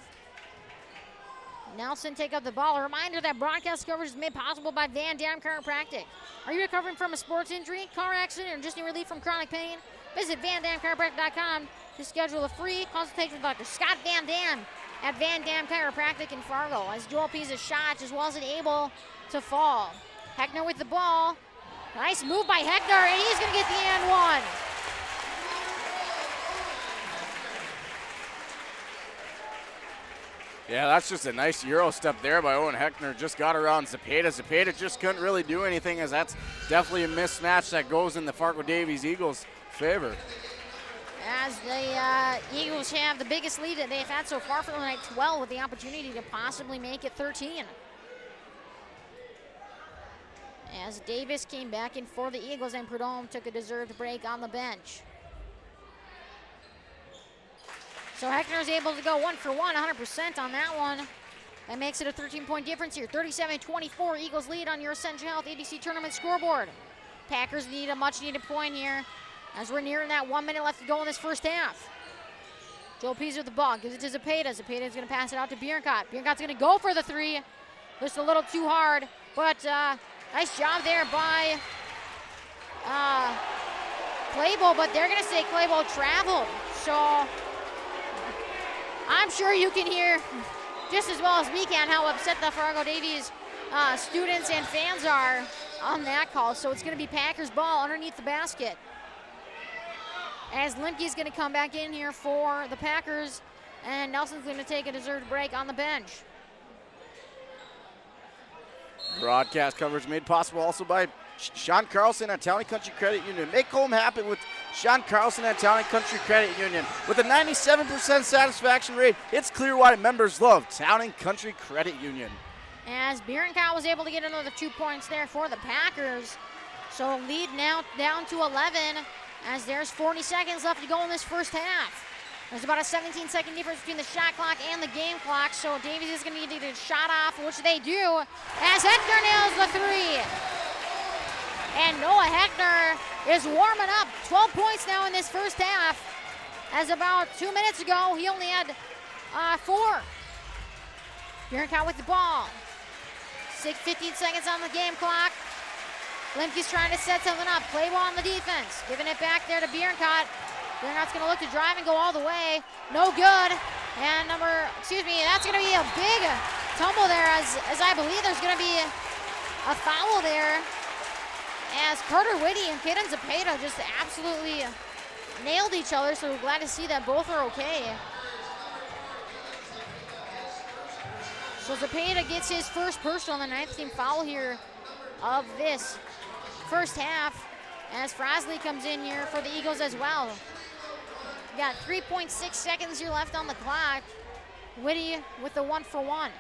Nelson take up the ball. A reminder that broadcast coverage is made possible by Van Dam Chiropractic. Are you recovering from a sports injury, car accident, or just need relief from chronic pain? Visit VanDamChiropractic.com to schedule a free consultation with Dr. Scott Van Dam at Van Dam Chiropractic in Fargo. As Joel P's shot just wasn't able to fall. Heckner with the ball. Nice move by Heckner, and he's gonna get the and one. Yeah, that's just a nice Euro step there by Owen Heckner. Just got around Zepeda. Zepeda just couldn't really do anything as that's definitely a mismatch that goes in the Fargo Davies Eagles' favor. As the Eagles have the biggest lead that they've had so far for the night, 12, with the opportunity to possibly make it 13. As Davis came back in for the Eagles and Prudhomme took a deserved break on the bench. So Heckner is able to go 1 for 1, 100% on that one. That makes it a 13-point difference here. 37-24, Eagles lead on your Essential Health EDC tournament scoreboard. Packers need a much-needed point here as we're nearing that 1 minute left to go in this first half. Joel Pease with the ball, gives it to Zepeda. Zepeda is going to pass it out to Biernkot. Biernkot's going to go for the three. Just a little too hard, but nice job there by Claybo, but they're going to say Claybo traveled. So I'm sure you can hear just as well as we can how upset the Fargo Davies students and fans are on that call. So it's going to be Packers ball underneath the basket. As Limke's going to come back in here for the Packers, and Nelson's going to take a deserved break on the bench. Broadcast coverage made possible also by Sean Carlson at Town & Country Credit Union. Make home happen with Sean Carlson at Town & Country Credit Union. With a 97% satisfaction rate, it's clear why members love Town & Country Credit Union. As Bierenkow was able to get another 2 points there for the Packers. So lead now down to 11 as there's 40 seconds left to go in this first half. There's about a 17-second difference between the shot clock and the game clock, so Davies is going to need to get a shot off, which they do, as Heckner nails the three. And Noah Heckner is warming up. 12 points now in this first half, as about 2 minutes ago, he only had 4. Bierenkow with the ball. 15 seconds on the game clock. Limke's trying to set something up. Claybo on the defense. Giving it back there to Bierenkot. Bierenkot's going to look to drive and go all the way. No good. And that's going to be a big tumble there as I believe there's going to be a foul there. As Carter Whitty and Kaden Zepeda just absolutely nailed each other. So we're glad to see that both are okay. So Zepeda gets his first personal on the 9th team foul here of this first half as Frasley comes in here for the Eagles as well. We got 3.6 seconds here left on the clock. Whitty with the 1 for 1.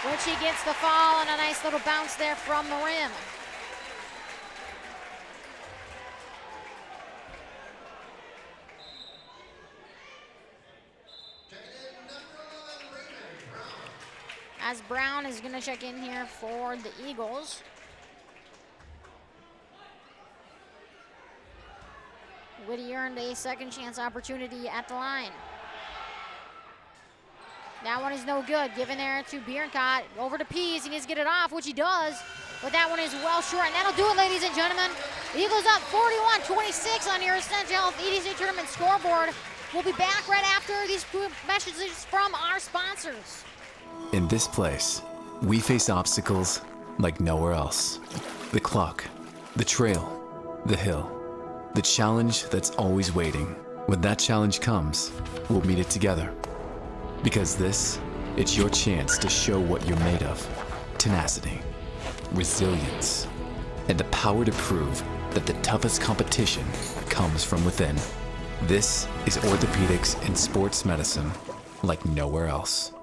Whitty gets the foul and a nice little bounce there from the rim. As Brown is going to check in here for the Eagles. Whitty earned a second chance opportunity at the line. That one is no good. Given there to Bierncott. Over to Pease. He needs to get it off, which he does. But that one is well short. And that'll do it, ladies and gentlemen. Eagles up 41-26 on your Essential Health EDC Tournament scoreboard. We'll be back right after these messages from our sponsors. In this place, we face obstacles like nowhere else. The clock, the trail, the hill, the challenge that's always waiting. When that challenge comes, we'll meet it together. Because this, it's your chance to show what you're made of. Tenacity, resilience, and the power to prove that the toughest competition comes from within. This is orthopedics and sports medicine like nowhere else.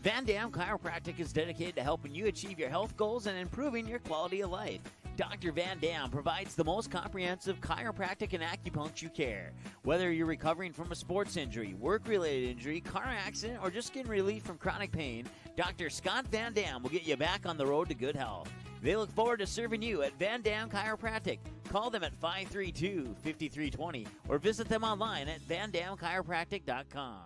Van Dam Chiropractic is dedicated to helping you achieve your health goals and improving your quality of life. Dr. Van Dam provides the most comprehensive chiropractic and acupuncture care. Whether you're recovering from a sports injury, work-related injury, car accident, or just getting relief from chronic pain, Dr. Scott Van Dam will get you back on the road to good health. They look forward to serving you at Van Dam Chiropractic. Call them at 532-5320 or visit them online at vandamchiropractic.com.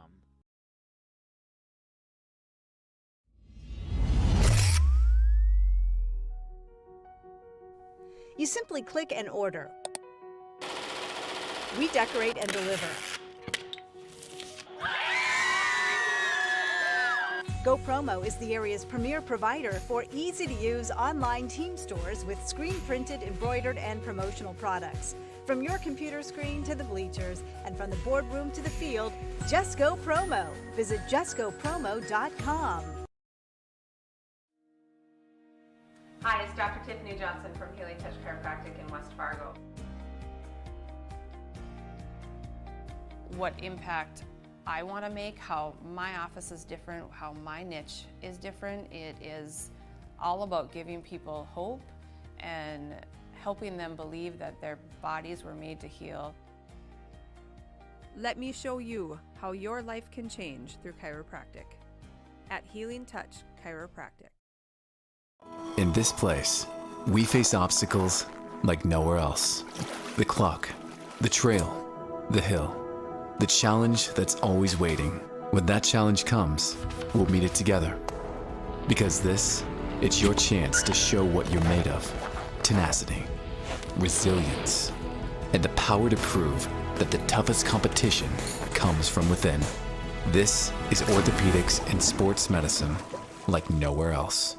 You simply click and order. We decorate and deliver. GoPromo is the area's premier provider for easy-to-use online team stores with screen-printed, embroidered, and promotional products. From your computer screen to the bleachers, and from the boardroom to the field, just go promo. Visit justgopromo.com. Hi, it's Dr. Tiffany Johnson from Healing Touch Chiropractic in West Fargo. What impact I want to make, how my office is different, how my niche is different. It is all about giving people hope and helping them believe that their bodies were made to heal. Let me show you how your life can change through chiropractic at Healing Touch Chiropractic. In this place, we face obstacles like nowhere else. The clock, the trail, the hill, the challenge that's always waiting. When that challenge comes, we'll meet it together. Because this, it's your chance to show what you're made of. Tenacity, resilience, and the power to prove that the toughest competition comes from within. This is orthopedics and sports medicine like nowhere else.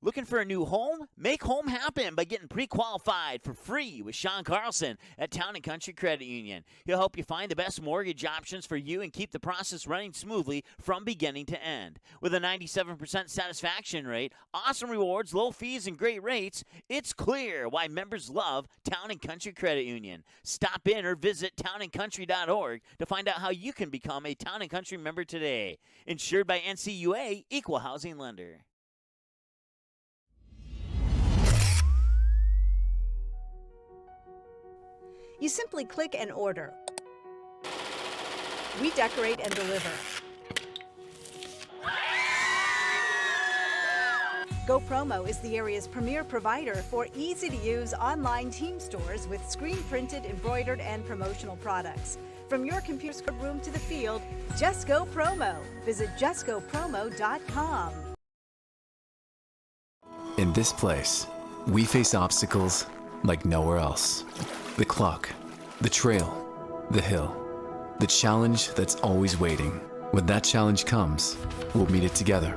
Looking for a new home? Make home happen by getting pre-qualified for free with Sean Carlson at Town & Country Credit Union. He'll help you find the best mortgage options for you and keep the process running smoothly from beginning to end. With a 97% satisfaction rate, awesome rewards, low fees, and great rates, it's clear why members love Town & Country Credit Union. Stop in or visit townandcountry.org to find out how you can become a Town & Country member today. Insured by NCUA, Equal Housing Lender. You simply click and order. We decorate and deliver. GoPromo is the area's premier provider for easy-to-use online team stores with screen-printed, embroidered, and promotional products. From your computer room to the field, just go promo. Visit justgopromo.com. In this place, we face obstacles like nowhere else. The clock, the trail, the hill, the challenge that's always waiting. When that challenge comes, we'll meet it together.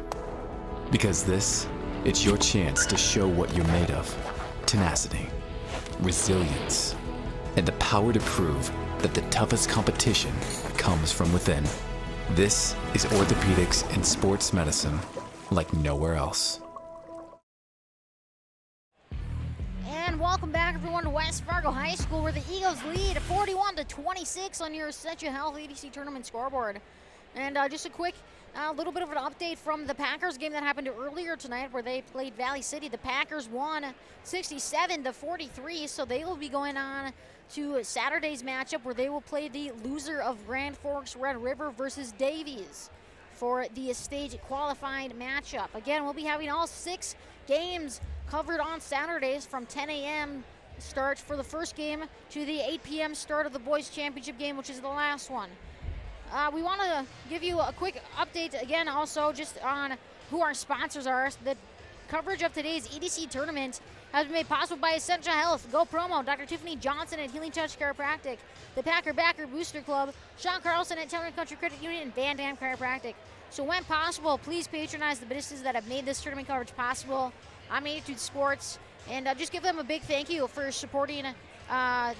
Because this, it's your chance to show what you're made of. Tenacity, resilience, and the power to prove that the toughest competition comes from within. This is orthopedics and sports medicine like nowhere else. And welcome back, everyone, to West Fargo High School, where the Eagles lead 41-26 on your Essential Health EDC Tournament scoreboard. And just a quick little bit of an update from the Packers game that happened earlier tonight, where they played Valley City. The Packers won 67-43, so they will be going on to Saturday's matchup, where they will play the loser of Grand Forks Red River versus Davies for the stage qualified matchup. Again, we'll be having all 6 games covered on Saturdays from 10 a.m. start for the first game to the 8 p.m. start of the boys championship game, which is the last one. We want to give you a quick update again also just on who our sponsors are. The coverage of today's EDC tournament has been made possible by Essentia Health, Go Promo, Dr. Tiffany Johnson at Healing Touch Chiropractic, the Packer Backer Booster Club, Sean Carlson at Town and Country Credit Union, and Van Dam Chiropractic. So when possible, please patronize the businesses that have made this tournament coverage possible. I'm Magnitude Sports, and just give them a big thank you for supporting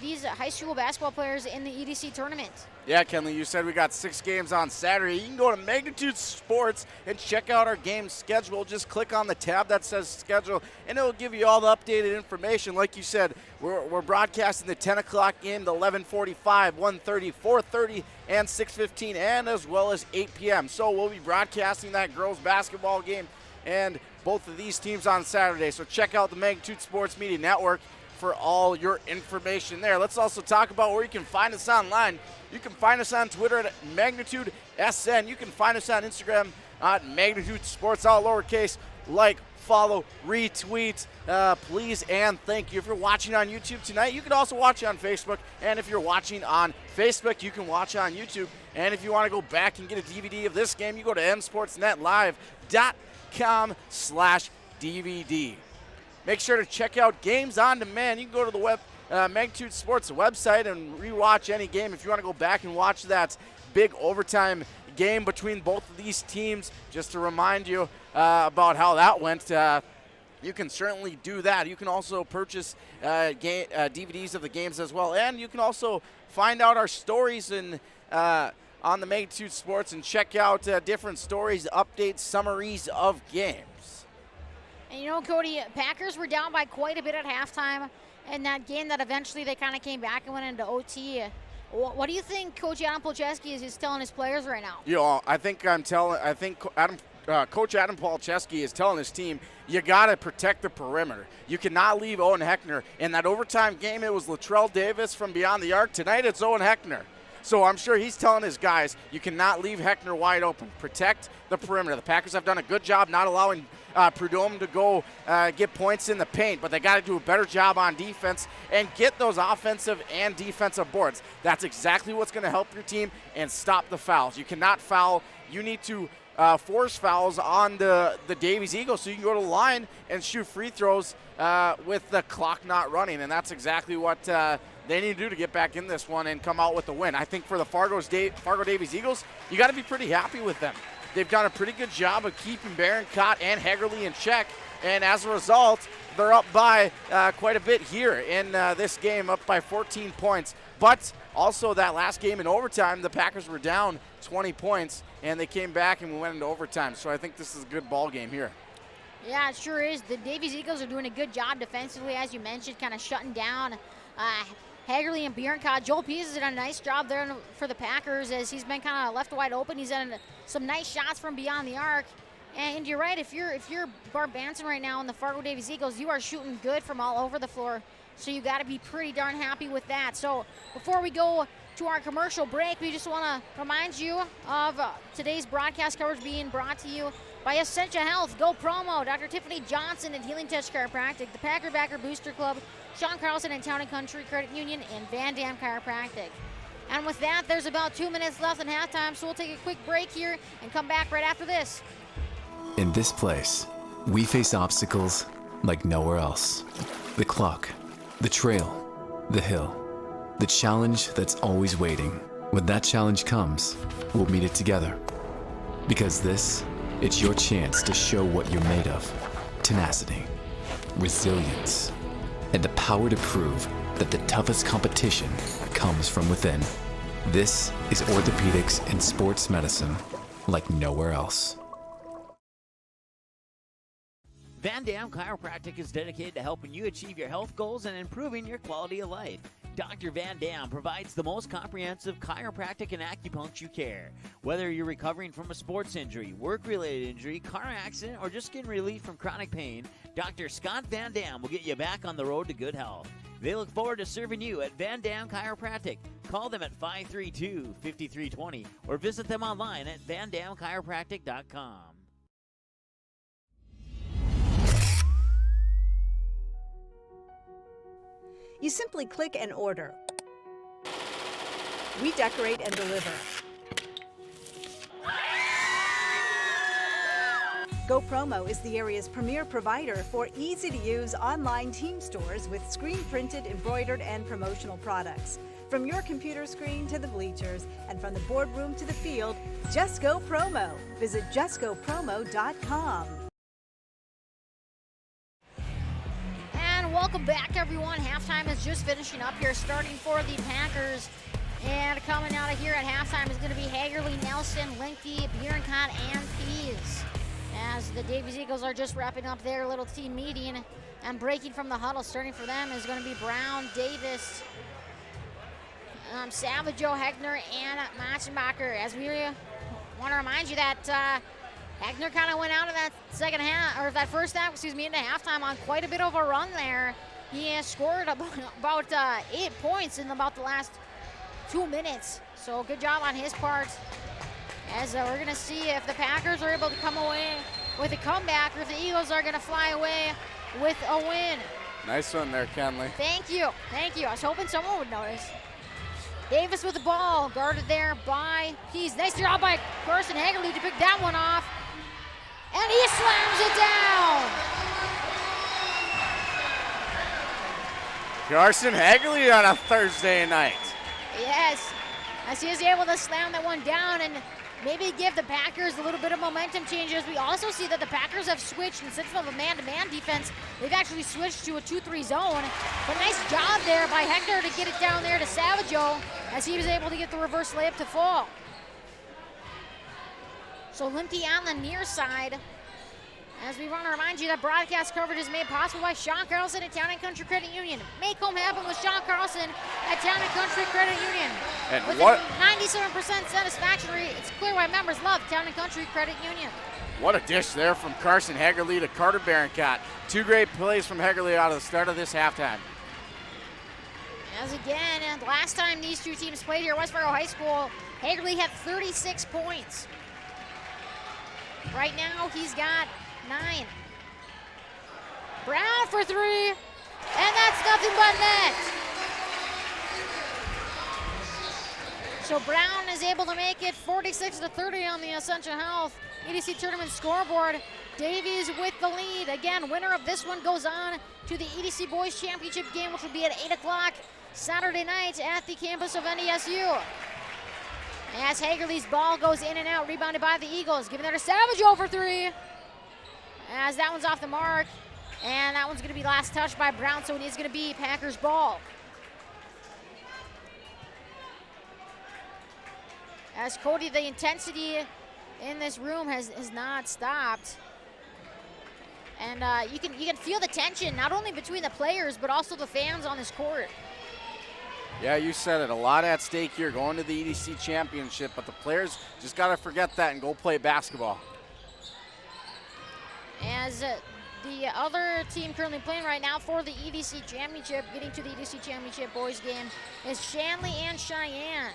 these high school basketball players in the EDC tournament. Yeah, Kenley, you said we got 6 games on Saturday. You can go to Magnitude Sports and check out our game schedule. Just click on the tab that says schedule, and it will give you all the updated information. Like you said, we're broadcasting the 10 o'clock game, the 11:45, 1:30, 4:30, and 6:15, and as well as 8 p.m. So we'll be broadcasting that girls basketball game and both of these teams on Saturday. So check out the Magnitude Sports Media Network for all your information there. Let's also talk about where you can find us online. You can find us on Twitter at Magnitude SN. You can find us on Instagram at Magnitude Sports, all lowercase. Like, follow, retweet, please, and thank you. If you're watching on YouTube tonight, you can also watch on Facebook. And if you're watching on Facebook, you can watch on YouTube. And if you want to go back and get a DVD of this game, you go to msportsnetlive.com/DVD. Make sure to check out Games on Demand. You can go to the Magnitude Sports website and rewatch any game. If you want to go back and watch that big overtime game between both of these teams, just to remind you about how that went, you can certainly do that. You can also purchase DVDs of the games as well, and you can also find out our stories on the Magnitude Sports and check out different stories, updates, summaries of games. And you know, Cody, Packers were down by quite a bit at halftime in that game that eventually they kind of came back and went into OT. What do you think Coach Adam Polcheski is telling his players right now? You know, I think Coach Adam Polcheski is telling his team, you got to protect the perimeter. You cannot leave Owen Heckner. In that overtime game, it was Latrell Davis from beyond the arc. Tonight, it's Owen Heckner. So I'm sure he's telling his guys, you cannot leave Heckner wide open. Protect the perimeter. The Packers have done a good job not allowing Prudhomme to go get points in the paint, but they got to do a better job on defense and get those offensive and defensive boards. That's exactly what's going to help your team and stop the fouls. You cannot foul. You need to force fouls on the Davies Eagles so you can go to the line and shoot free throws with the clock not running, and that's exactly what they need to do to get back in this one and come out with the win. I think for the Fargo Davies Eagles, you got to be pretty happy with them. They've done a pretty good job of keeping Barron-Cott and Hagerly in check, and as a result, they're up by quite a bit here in this game, up by 14 points. But also that last game in overtime, the Packers were down 20 points, and they came back and we went into overtime. So I think this is a good ball game here. Yeah, it sure is. The Davies Eagles are doing a good job defensively, as you mentioned, kind of shutting down Hagerly and Barron-Cott. Joel Pease has done a nice job there for the Packers as he's been kind of left wide open. He's done some nice shots from beyond the arc. And you're right, if you're Barb Banson right now in the Fargo Davies Eagles, you are shooting good from all over the floor. So you got to be pretty darn happy with that. So before we go to our commercial break, we just want to remind you of today's broadcast coverage being brought to you by Essentia Health, Go Promo, Dr. Tiffany Johnson at Healing Touch Chiropractic, the Packer Backer Booster Club, Sean Carlson and Town and Country Credit Union, and Van Dam Chiropractic. And with that, there's about 2 minutes left in halftime, so we'll take a quick break here and come back right after this. In this place, we face obstacles like nowhere else. The clock, the trail, the hill, the challenge that's always waiting. When that challenge comes, we'll meet it together. Because it's your chance to show what you're made of. Tenacity, resilience, and the power to prove that the toughest competition comes from within. This is orthopedics and sports medicine like nowhere else. Van Dam Chiropractic is dedicated to helping you achieve your health goals and improving your quality of life. Dr. Van Dam provides the most comprehensive chiropractic and acupuncture care. Whether you're recovering from a sports injury, work-related injury, car accident, or just getting relief from chronic pain, Dr. Scott Van Dam will get you back on the road to good health. They look forward to serving you at Van Dam Chiropractic. Call them at 532-5320 or visit them online at vandamchiropractic.com. You simply click and order. We decorate and deliver. GoPromo is the area's premier provider for easy-to-use online team stores with screen-printed, embroidered, and promotional products. From your computer screen to the bleachers, and from the boardroom to the field, just go promo. Visit justgopromo.com. And welcome back, everyone. Halftime is just finishing up here, starting for the Packers. And coming out of here at halftime is going to be Hagerly, Nelson, Linke, Bjorncott, and Pease. As the Davies Eagles are just wrapping up their little team meeting, and breaking from the huddle, starting for them is going to be Brown, Davis, Savageau, Hegner, and Matzenbacher. As we want to remind you that Hegner kind of went out of that second half, or that first half, excuse me, into halftime on quite a bit of a run there. He has scored about 8 points in about the last 2 minutes. So good job on his part. As we're going to see if the Packers are able to come away with a comeback, or if the Eagles are going to fly away with a win. Nice one there, Kenley. Thank you. Thank you. I was hoping someone would notice. Davis with the ball, guarded there by Pease. Nice job by Carson Hagerly to pick that one off. And he slams it down. Carson Hagerly on a Thursday night. Yes, as he is able to slam that one down and maybe give the Packers a little bit of momentum changes. We also see that the Packers have switched, instead of a man-to-man defense, they've actually switched to a 2-3 zone. But nice job there by Hector to get it down there to Savageau, as he was able to get the reverse layup to fall. So Limpy on the near side. As we want to remind you that broadcast coverage is made possible by Sean Carlson at Town & Country Credit Union. Make home happen with Sean Carlson at Town & Country Credit Union. And with what? a 97% satisfaction rate, it's clear why members love Town & Country Credit Union. What a dish there from Carson Hagerly to Carter Barancott. 2 great plays from Hagerly out of the start of this halftime. As again, and last time these two teams played here at West Fargo High School, Hagerly had 36 points. Right now, he's got 9. Brown for 3, and that's nothing but net. So Brown is able to make it 46-30 on the Essentia Health EDC Tournament scoreboard. Davies with the lead. Again, winner of this one goes on to the EDC Boys Championship game, which will be at 8 o'clock Saturday night at the campus of NESU. As Hagerly's ball goes in and out, rebounded by the Eagles. Giving that to Savageau for 3. As that one's off the mark. And that one's going to be last touched by Brown, so it is going to be Packers ball. As Cody, the intensity in this room has not stopped. And you can feel the tension, not only between the players, but also the fans on this court. Yeah, you said it. A lot at stake here, going to the EDC Championship, but the players just got to forget that and go play basketball. As the other team currently playing right now for the EDC Championship, getting to the EDC Championship boys game, is Shanley and Cheyenne.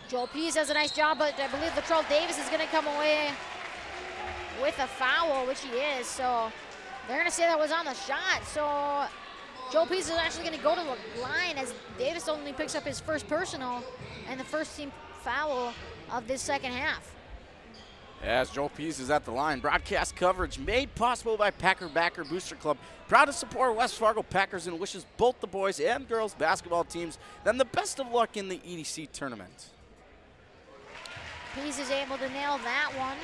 Joel Pease does a nice job, but I believe Latrell Davis is going to come away with a foul, which he is. So they're going to say that was on the shot. So Joel Pease is actually going to go to the line, as Davis only picks up his first personal and the first team foul of this second half. As Joel Pease is at the line, broadcast coverage made possible by Packer Backer Booster Club. Proud to support West Fargo Packers and wishes both the boys and girls basketball teams them the best of luck in the EDC tournament. Pease is able to nail that one.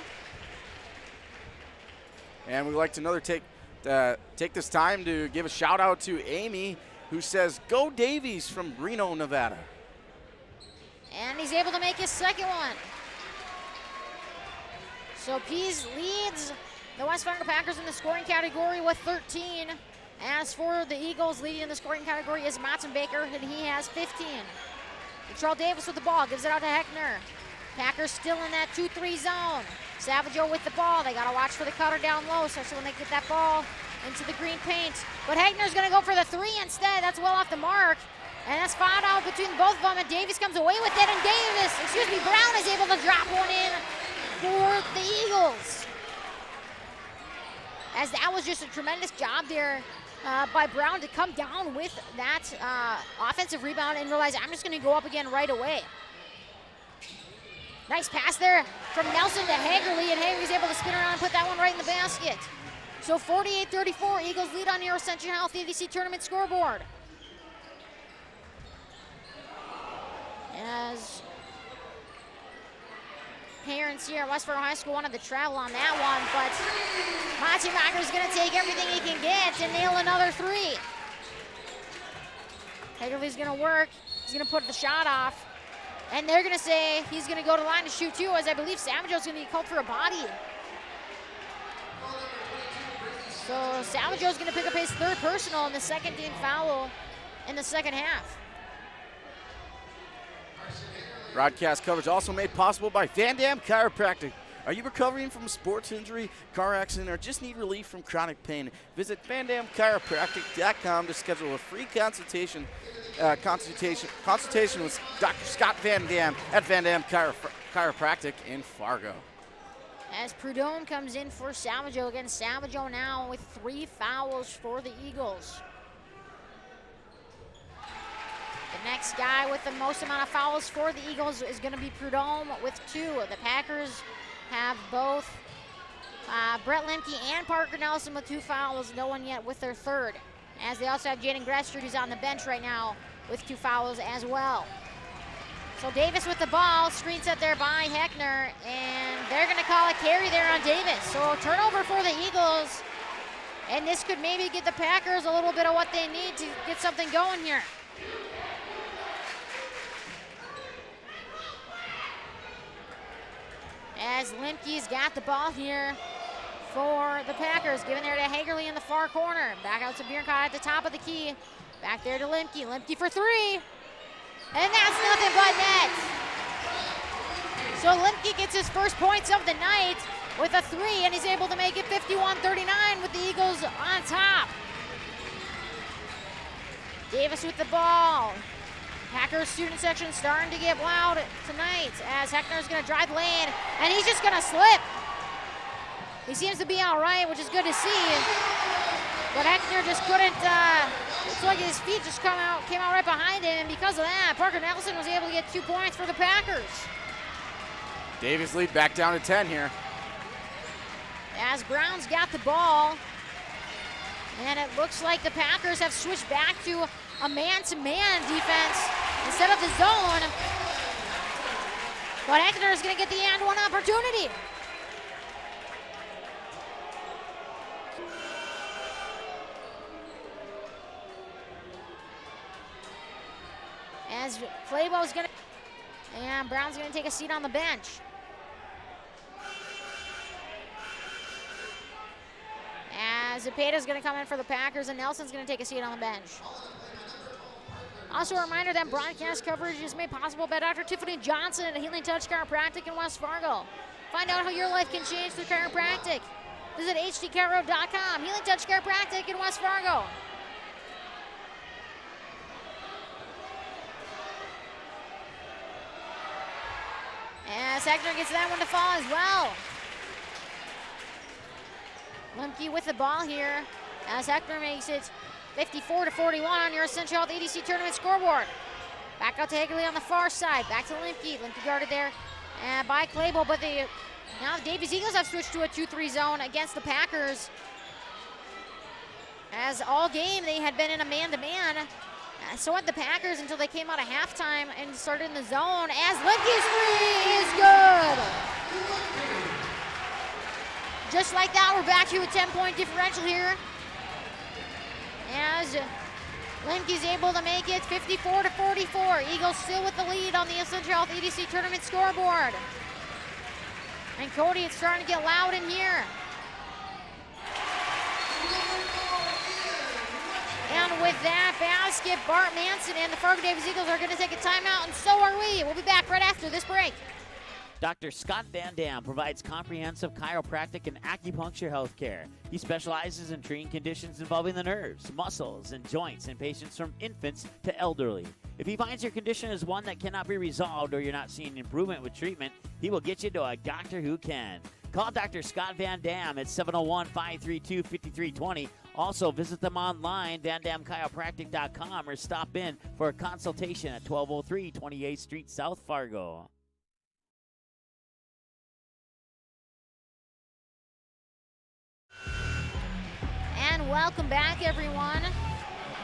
And we'd like to take this time to give a shout out to Amy, who says, "Go Davies" from Reno, Nevada. And he's able to make his second one. So Pease leads the West Fargo Packers in the scoring category with 13. As for the Eagles, leading in the scoring category is Matzenbaker, and he has 15. Latrell Davis with the ball, gives it out to Heckner. Packers still in that 2-3 zone. Savageau with the ball. They got to watch for the cutter down low, so when they get that ball into the green paint. But Heckner's going to go for the 3 instead. That's well off the mark. And that's fouled out between both of them, and Davies comes away with it, and Brown is able to drop one in for the Eagles. As that was just a tremendous job there by Brown to come down with that offensive rebound and realize I'm just going to go up again right away. Nice pass there from Nelson to Hagerly, and Hagerly's able to spin around and put that one right in the basket. So 48-34, Eagles lead on your Ascension Health EDC tournament scoreboard. As parents here at West Fargo High School wanted to travel on that one, but Machimaker's gonna take everything he can get and nail another three. Hagerly's gonna work, he's gonna put the shot off, and they're gonna say he's gonna go to the line to shoot too, as I believe Savageau's gonna be called for a body. So Savageau's gonna pick up his third personal and the second team foul in the second half. Broadcast coverage also made possible by Van Dam Chiropractic. Are you recovering from a sports injury, car accident, or just need relief from chronic pain? Visit VanDamChiropractic.com to schedule a free consultation with Dr. Scott Van Dam at Van Dam Chiropractic in Fargo. As Prudhomme comes in for Savageau. Again, Savageau now with 3 fouls for the Eagles. The next guy with the most amount of fouls for the Eagles is going to be Prudhomme with 2. The Packers have both Brett Lemke and Parker Nelson with 2 fouls, no one yet with their third. As they also have Jaden Grestrid, who's on the bench right now with 2 fouls as well. So Davis with the ball, screen set there by Heckner, and they're going to call a carry there on Davis. So turnover for the Eagles, and this could maybe get the Packers a little bit of what they need to get something going here. As Lemke's got the ball here for the Packers, given there to Hagerly in the far corner. Back out to Bierkot at the top of the key. Back there to Lemke. Lemke for 3. And that's nothing but net. So Lemke gets his first points of the night with a 3, and he's able to make it 51-39 with the Eagles on top. Davis with the ball. Packers student section starting to get loud tonight as Heckner's going to drive lane, and he's just going to slip. He seems to be all right, which is good to see. But Heckner just couldn't, looks like his feet just came out right behind him, and because of that, Parker Nelson was able to get 2 points for the Packers. Davis lead back down to 10 here. As Brown's got the ball, and it looks like the Packers have switched back to a man-to-man defense instead of the zone. But Heckner is going to get the and one opportunity. As Claybo's going to, and Brown's going to take a seat on the bench. As Zepeda's going to come in for the Packers, and Nelson's going to take a seat on the bench. Also a reminder that broadcast coverage is made possible by Dr. Tiffany Johnson at Healing Touch Chiropractic in West Fargo. Find out how your life can change through chiropractic. Visit hdchiro.com. Healing Touch Chiropractic in West Fargo. As Heckner gets that one to fall as well. Lemke with the ball here as Heckner makes it 54-41 on your Ascension Health EDC tournament scoreboard. Back out to Hagerly on the far side. Back to Lemke. Lemke guarded there by Claybo, but now the Davies Eagles have switched to a 2-3 zone against the Packers. As all game they had been in a man-to-man. So had the Packers until they came out of halftime and started in the zone. As Lemke's 3 is good. Just like that, we're back to a 10-point differential here. As Lemke's able to make it 54-44. Eagles still with the lead on the Ascension Health EDC tournament scoreboard. And Cody, it's starting to get loud in here. And with that basket, Bart Manson and the Fargo Davies Eagles are going to take a timeout, and so are we. We'll be back right after this break. Dr. Scott Van Dam provides comprehensive chiropractic and acupuncture health care. He specializes in treating conditions involving the nerves, muscles, and joints in patients from infants to elderly. If he finds your condition is one that cannot be resolved or you're not seeing improvement with treatment, he will get you to a doctor who can. Call Dr. Scott Van Dam at 701-532-5320. Also, visit them online, VanDamChiropractic.com, or stop in for a consultation at 1203 28th Street, South Fargo. And welcome back, everyone.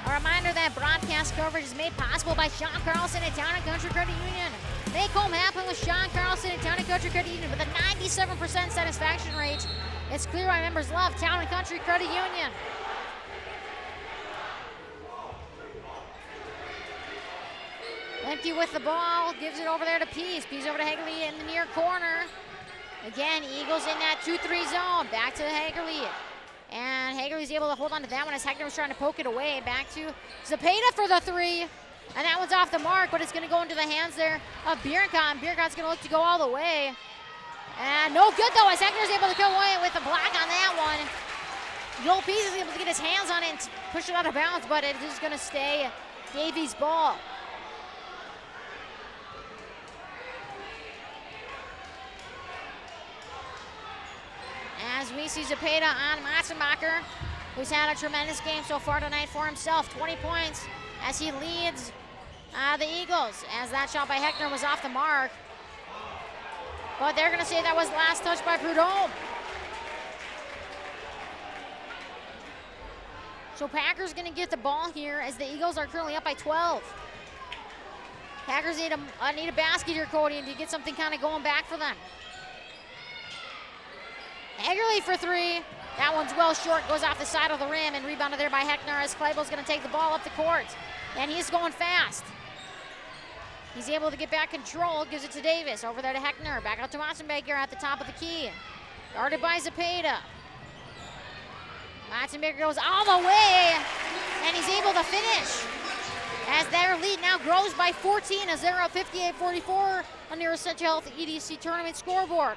A reminder that broadcast coverage is made possible by Sean Carlson at Town & Country Credit Union. Make home happen with Sean Carlson at Town & Country Credit Union with a 97% satisfaction rate. It's clear why members love Town & Country Credit Union. Empty with the ball, gives it over there to Pease. Pease over to Hagerly in the near corner. Again, Eagles in that 2-3 zone. Back to Hagerly. And Hagerly's able to hold on to that one as Hector was trying to poke it away. Back to Zepeda for the three. And that one's off the mark, but it's going to go into the hands there of Bierkot. Bierkot's going to look to go all the way. And no good, though, as Hector's able to come away with a block on that one. Joel Pease is able to get his hands on it and push it out of bounds, but it is going to stay Davies' ball. As we see Zepeda on Matzenbacher, who's had a tremendous game so far tonight for himself. 20 points as he leads the Eagles, as that shot by Heckner was off the mark. But they're gonna say that was the last touch by Prudhomme. So Packers gonna get the ball here as the Eagles are currently up by 12. Packers need a basket here, Cody, and to get something kind of going back for them. Hagerly for three. That one's well short, goes off the side of the rim and rebounded there by Heckner as Kleibel's gonna take the ball up the court. And he's going fast. He's able to get back control, gives it to Davis. Over there to Heckner, back out to Matzenbaker at the top of the key. Guarded by Zepeda. Matzenbaker goes all the way, and he's able to finish. As their lead now grows by 14 as they're up 58-44 on the Essential Health EDC tournament scoreboard.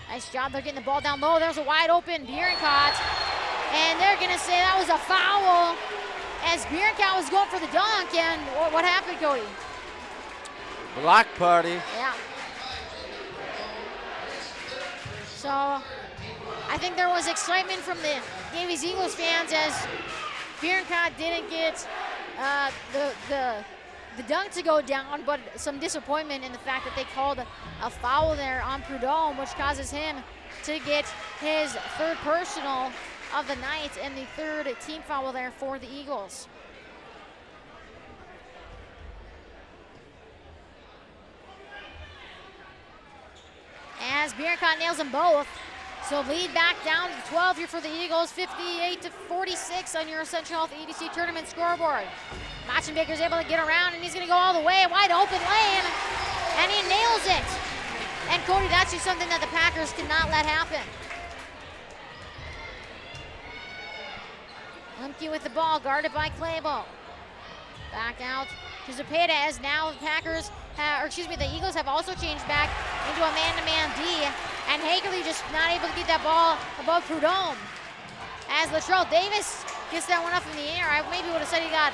Nice job, they're getting the ball down low. There's a wide open Bierkot. And they're gonna say that was a foul as Bierkot was going for the dunk, and what happened, Cody? Block party. Yeah. So, I think there was excitement from the Davies Eagles fans as Bierkot didn't get the dunk to go down, but some disappointment in the fact that they called a foul there on Prudhomme, which causes him to get his third personal of the night and the third team foul there for the Eagles. As Bierkot nails them both. So lead back down to 12 here for the Eagles, 58-46 on your Essential Health EDC tournament scoreboard. Matzenbaker's able to get around, and he's gonna go all the way, wide open lane, and he nails it. And Cody, that's just something that the Packers cannot let happen. Lemke with the ball, guarded by Kleibel. Back out to Zepeda as now the Packers, the Eagles have also changed back into a man-to-man D, and Hagerly just not able to get that ball above Prudhomme. As Latrell Davis gets that one up in the air, I maybe would have said he got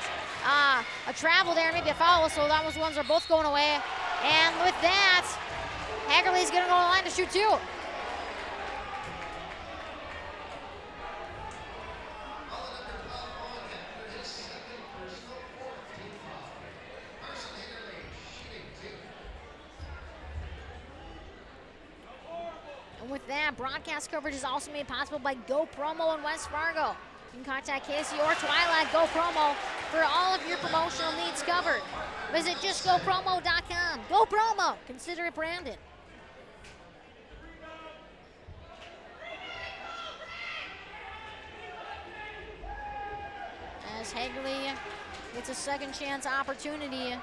a travel there, maybe a foul, so that was ones are both going away. And with that, Hagerly's gonna go to the line to shoot two. And with that, broadcast coverage is also made possible by Go Promo in West Fargo. You can contact Casey or Twilight Go Promo for all of your promotional needs covered. Visit justgopromo.com. Go Promo. Consider it branded. As Hagerly gets a second chance opportunity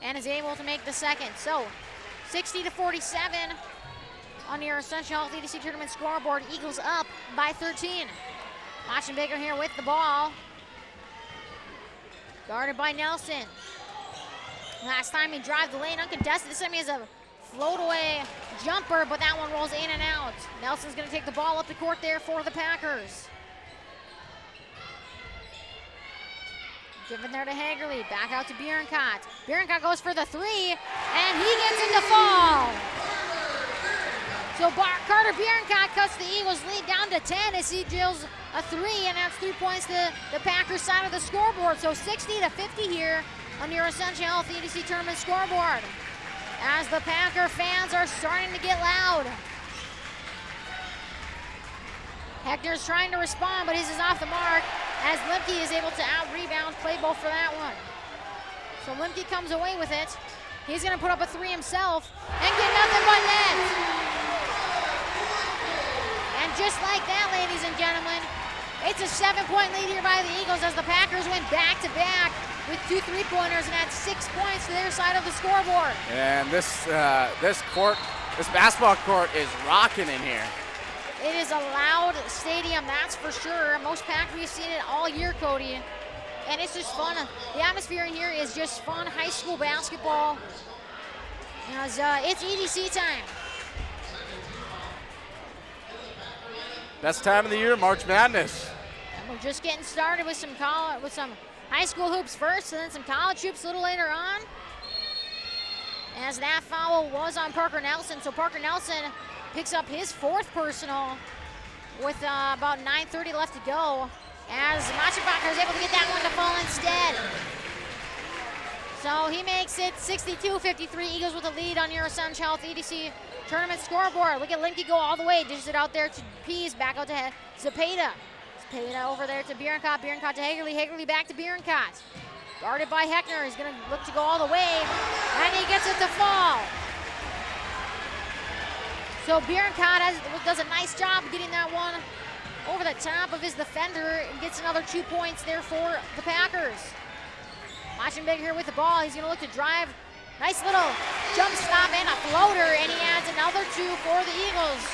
and is able to make the second. So 60-47 on your Essential Health EDC tournament scoreboard. Eagles up by 13. Matzenbaker here with the ball. Guarded by Nelson. Last time he drive the lane uncontested. This time he has a float away jumper, but that one rolls in and out. Nelson's gonna take the ball up the court there for the Packers. Given there to Hagerly, back out to Bierkot. Bierkot goes for the three, and he gets it to fall. So Carter Bierencott cuts the Eagles lead down to 10 as he drills a 3, and that's 3 points to the Packers side of the scoreboard. So 60-50 here on your Essential Health EDC Tournament scoreboard, as the Packer fans are starting to get loud. Heckner's trying to respond, but his is off the mark as Limke is able to out-rebound Claybo for that one. So Limke comes away with it. He's gonna put up a 3 himself and get nothing but net. And just like that, ladies and gentlemen, it's a 7-point lead here by the Eagles as the Packers went back-to-back with 2 3-pointers and add 6 points to their side of the scoreboard. And this basketball court is rocking in here. It is a loud stadium, that's for sure. Most Packers, we've seen it all year, Cody. And it's just fun. The atmosphere in here is just fun high school basketball. As it's EDC time. Best time of the year, March Madness. And we're just getting started with some high school hoops first, and then some college hoops a little later on. As that foul was on Parker Nelson, so Parker Nelson picks up his 4th personal with about 9:30 left to go, as Machenbacher is able to get that one to fall instead. So he makes it 62-53, Eagles with a lead on your Essential Health EDC Tournament scoreboard. Look at Limke go all the way, dishes it out there to Pease, back out to Zepeda. Zepeda over there to Bierencott, Bierencott to Hagerly, Hagerly back to Bierencott. Guarded by Heckner, he's gonna look to go all the way, and he gets it to fall. So Bierencott does a nice job getting that one over the top of his defender and gets another 2 points there for the Packers. Machenbacher here with the ball, he's gonna look to drive. Nice little jump stop and a floater, and he adds another 2 for the Eagles.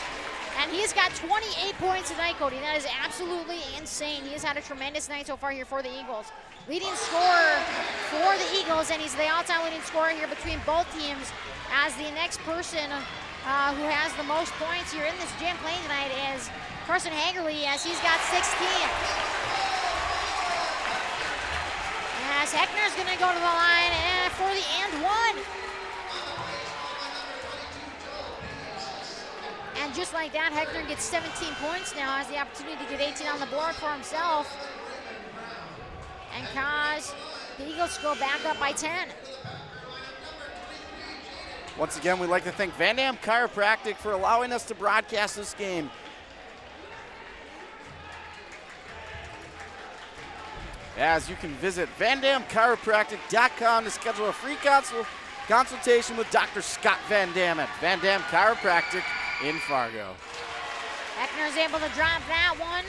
And he's got 28 points tonight, Cody. That is absolutely insane. He has had a tremendous night so far here for the Eagles. Leading scorer for the Eagles, and he's the all-time leading scorer here between both teams, as the next person who has the most points here in this gym playing tonight is Carson Hagerly, as he's got 16. As Heckner's gonna go to the line and for the and one. And just like that, Heckner gets 17 points now, has the opportunity to get 18 on the board for himself. And cause the Eagles go back up by 10. Once again, we'd like to thank Van Dam Chiropractic for allowing us to broadcast this game. As you can visit vandamchiropractic.com to schedule a free consultation with Dr. Scott Van Dam at Van Dam Chiropractic in Fargo. Heckner's able to drop that one,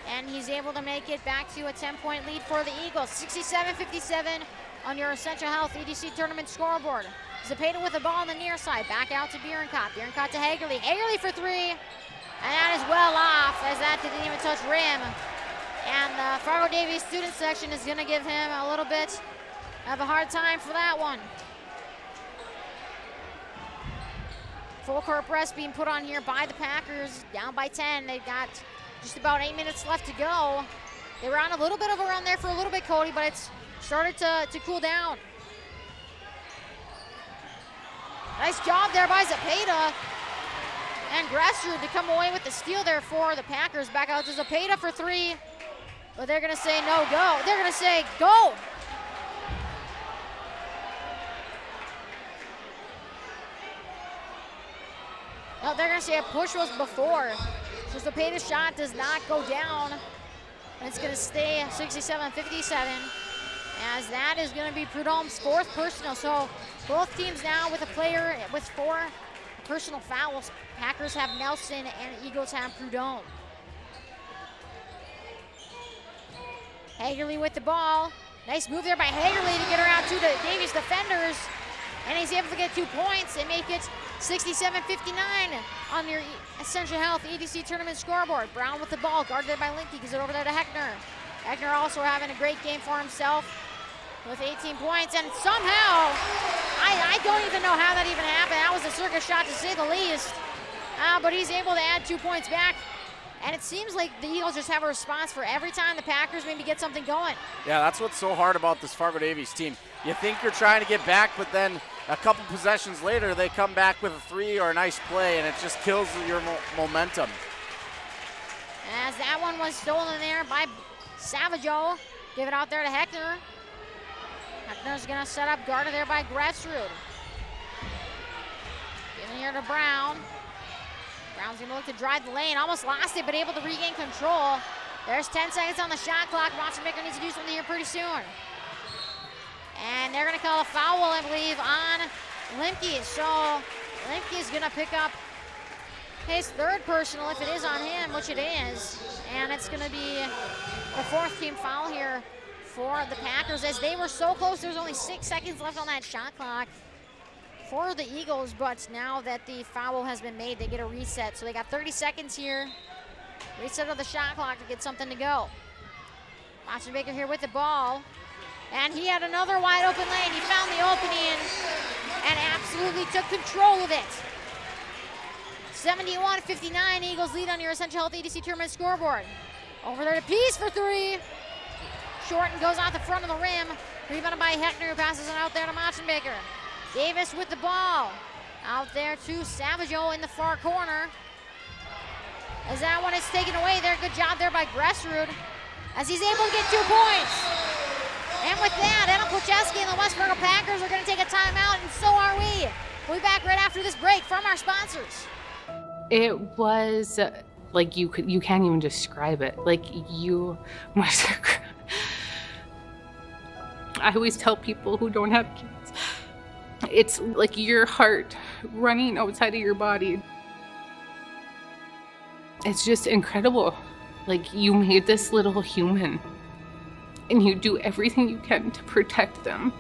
and he's able to make it back to a 10-point lead for the Eagles. 67-57 on your Essential Health EDC Tournament scoreboard. Zepeda with the ball on the near side, back out to Bierencott. Bierencott to Hagerly. Hagerly for 3, and that is well off, as that didn't even touch rim. And the Fargo Davies student section is going to give him a little bit of a hard time for that one. Full court press being put on here by the Packers, down by 10. They've got just about 8 minutes left to go. They were on a little bit of a run there for a little bit, Cody, but it's started to cool down. Nice job there by Zepeda. And Gressler to come away with the steal there for the Packers. Back out to Zepeda for 3. But they're going to say no, go. They're going to say go. No, they're going to say a push was before. So Zepeda's shot does not go down. And it's going to stay 67-57. As that is going to be Prudhomme's 4th personal. So both teams now with a player with 4 personal fouls. Packers have Nelson and Eagles have Prudhomme. Hagerly with the ball. Nice move there by Hagerly to get around 2 to Davies defenders. And he's able to get 2 points and make it 67-59 on your Essential Health EDC Tournament scoreboard. Brown with the ball, guarded there by Linke, gives it over there to Heckner. Heckner also having a great game for himself with 18 points, and somehow, I don't even know how that even happened. That was a circus shot to say the least, but he's able to add 2 points back And it seems like the Eagles just have a response for every time the Packers maybe get something going. Yeah, that's what's so hard about this Fargo Davies team. You think you're trying to get back, but then a couple possessions later, they come back with a 3 or a nice play, and it just kills your momentum. As that one was stolen there by Savageau. Give it out there to Heckner. Heckner's going to set up, guarded there by Gressrud. Giving here to Brown. Brown's going to look to drive the lane. Almost lost it, but able to regain control. There's 10 seconds on the shot clock. Monstermaker needs to do something here pretty soon. And they're going to call a foul, I believe, on Limke. So Limke is going to pick up his 3rd personal, if it is on him, which it is. And it's going to be the 4th team foul here for the Packers, as they were so close. There was only 6 seconds left on that shot clock for the Eagles, but now that the foul has been made, they get a reset. So they got 30 seconds here. Reset of the shot clock to get something to go. Monstermaker here with the ball. And he had another wide open lane. He found the opening and absolutely took control of it. 71-59, Eagles lead on your Essential Health EDC Tournament scoreboard. Over there to Peace for 3. Short and goes out the front of the rim. Rebounded by Heckner, who passes it out there to Monstermaker. Davis with the ball. Out there to Savageau in the far corner. As that one is taken away there. Good job there by Gressrud, as he's able to get 2 points. And with that, Emma Klucheski and the West Fargo Packers are going to take a timeout, and so are we. We'll be back right after this break from our sponsors. It was like you can't even describe it. Like you must. I always tell people who don't have kids, it's like your heart running outside of your body. It's just incredible. Like, you made this little human, and you do everything you can to protect them.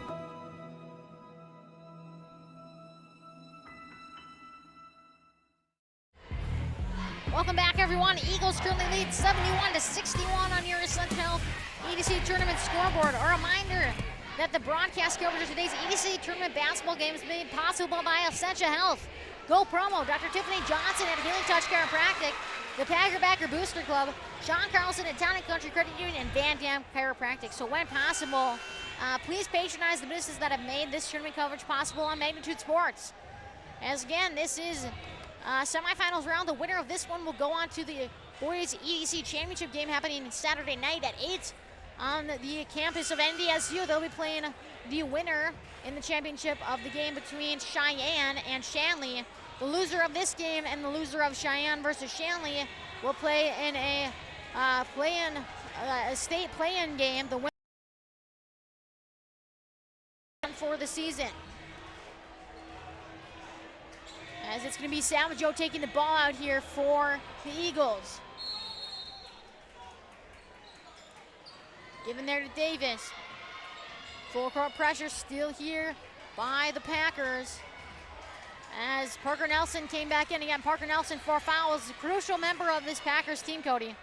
Welcome back, everyone. Eagles currently lead 71-61 on your Essential Health EDC Tournament scoreboard. A reminder that the broadcast coverage of today's EDC Tournament basketball game is made possible by Essential Health, Go Promo, Dr. Tiffany Johnson at Healing Touch Chiropractic, the Packer Backer Booster Club, Sean Carlson at Town & Country Credit Union, and Van Dam Chiropractic. So when possible, please patronize the businesses that have made this tournament coverage possible on Magnitude Sports. As again, this is semifinals round. The winner of this one will go on to the boys EDC Championship game happening Saturday night at 8 on the campus of NDSU. They'll be playing the winner in the championship of the game between Cheyenne and Shanley. The loser of this game and the loser of Cheyenne versus Shanley will play in a state play-in game. The winner for the season. As it's going to be Savageau taking the ball out here for the Eagles. Given there to Davis. Full court pressure still here by the Packers. As Parker Nelson came back in again. Parker Nelson, 4 fouls, a crucial member of this Packers team, Cody.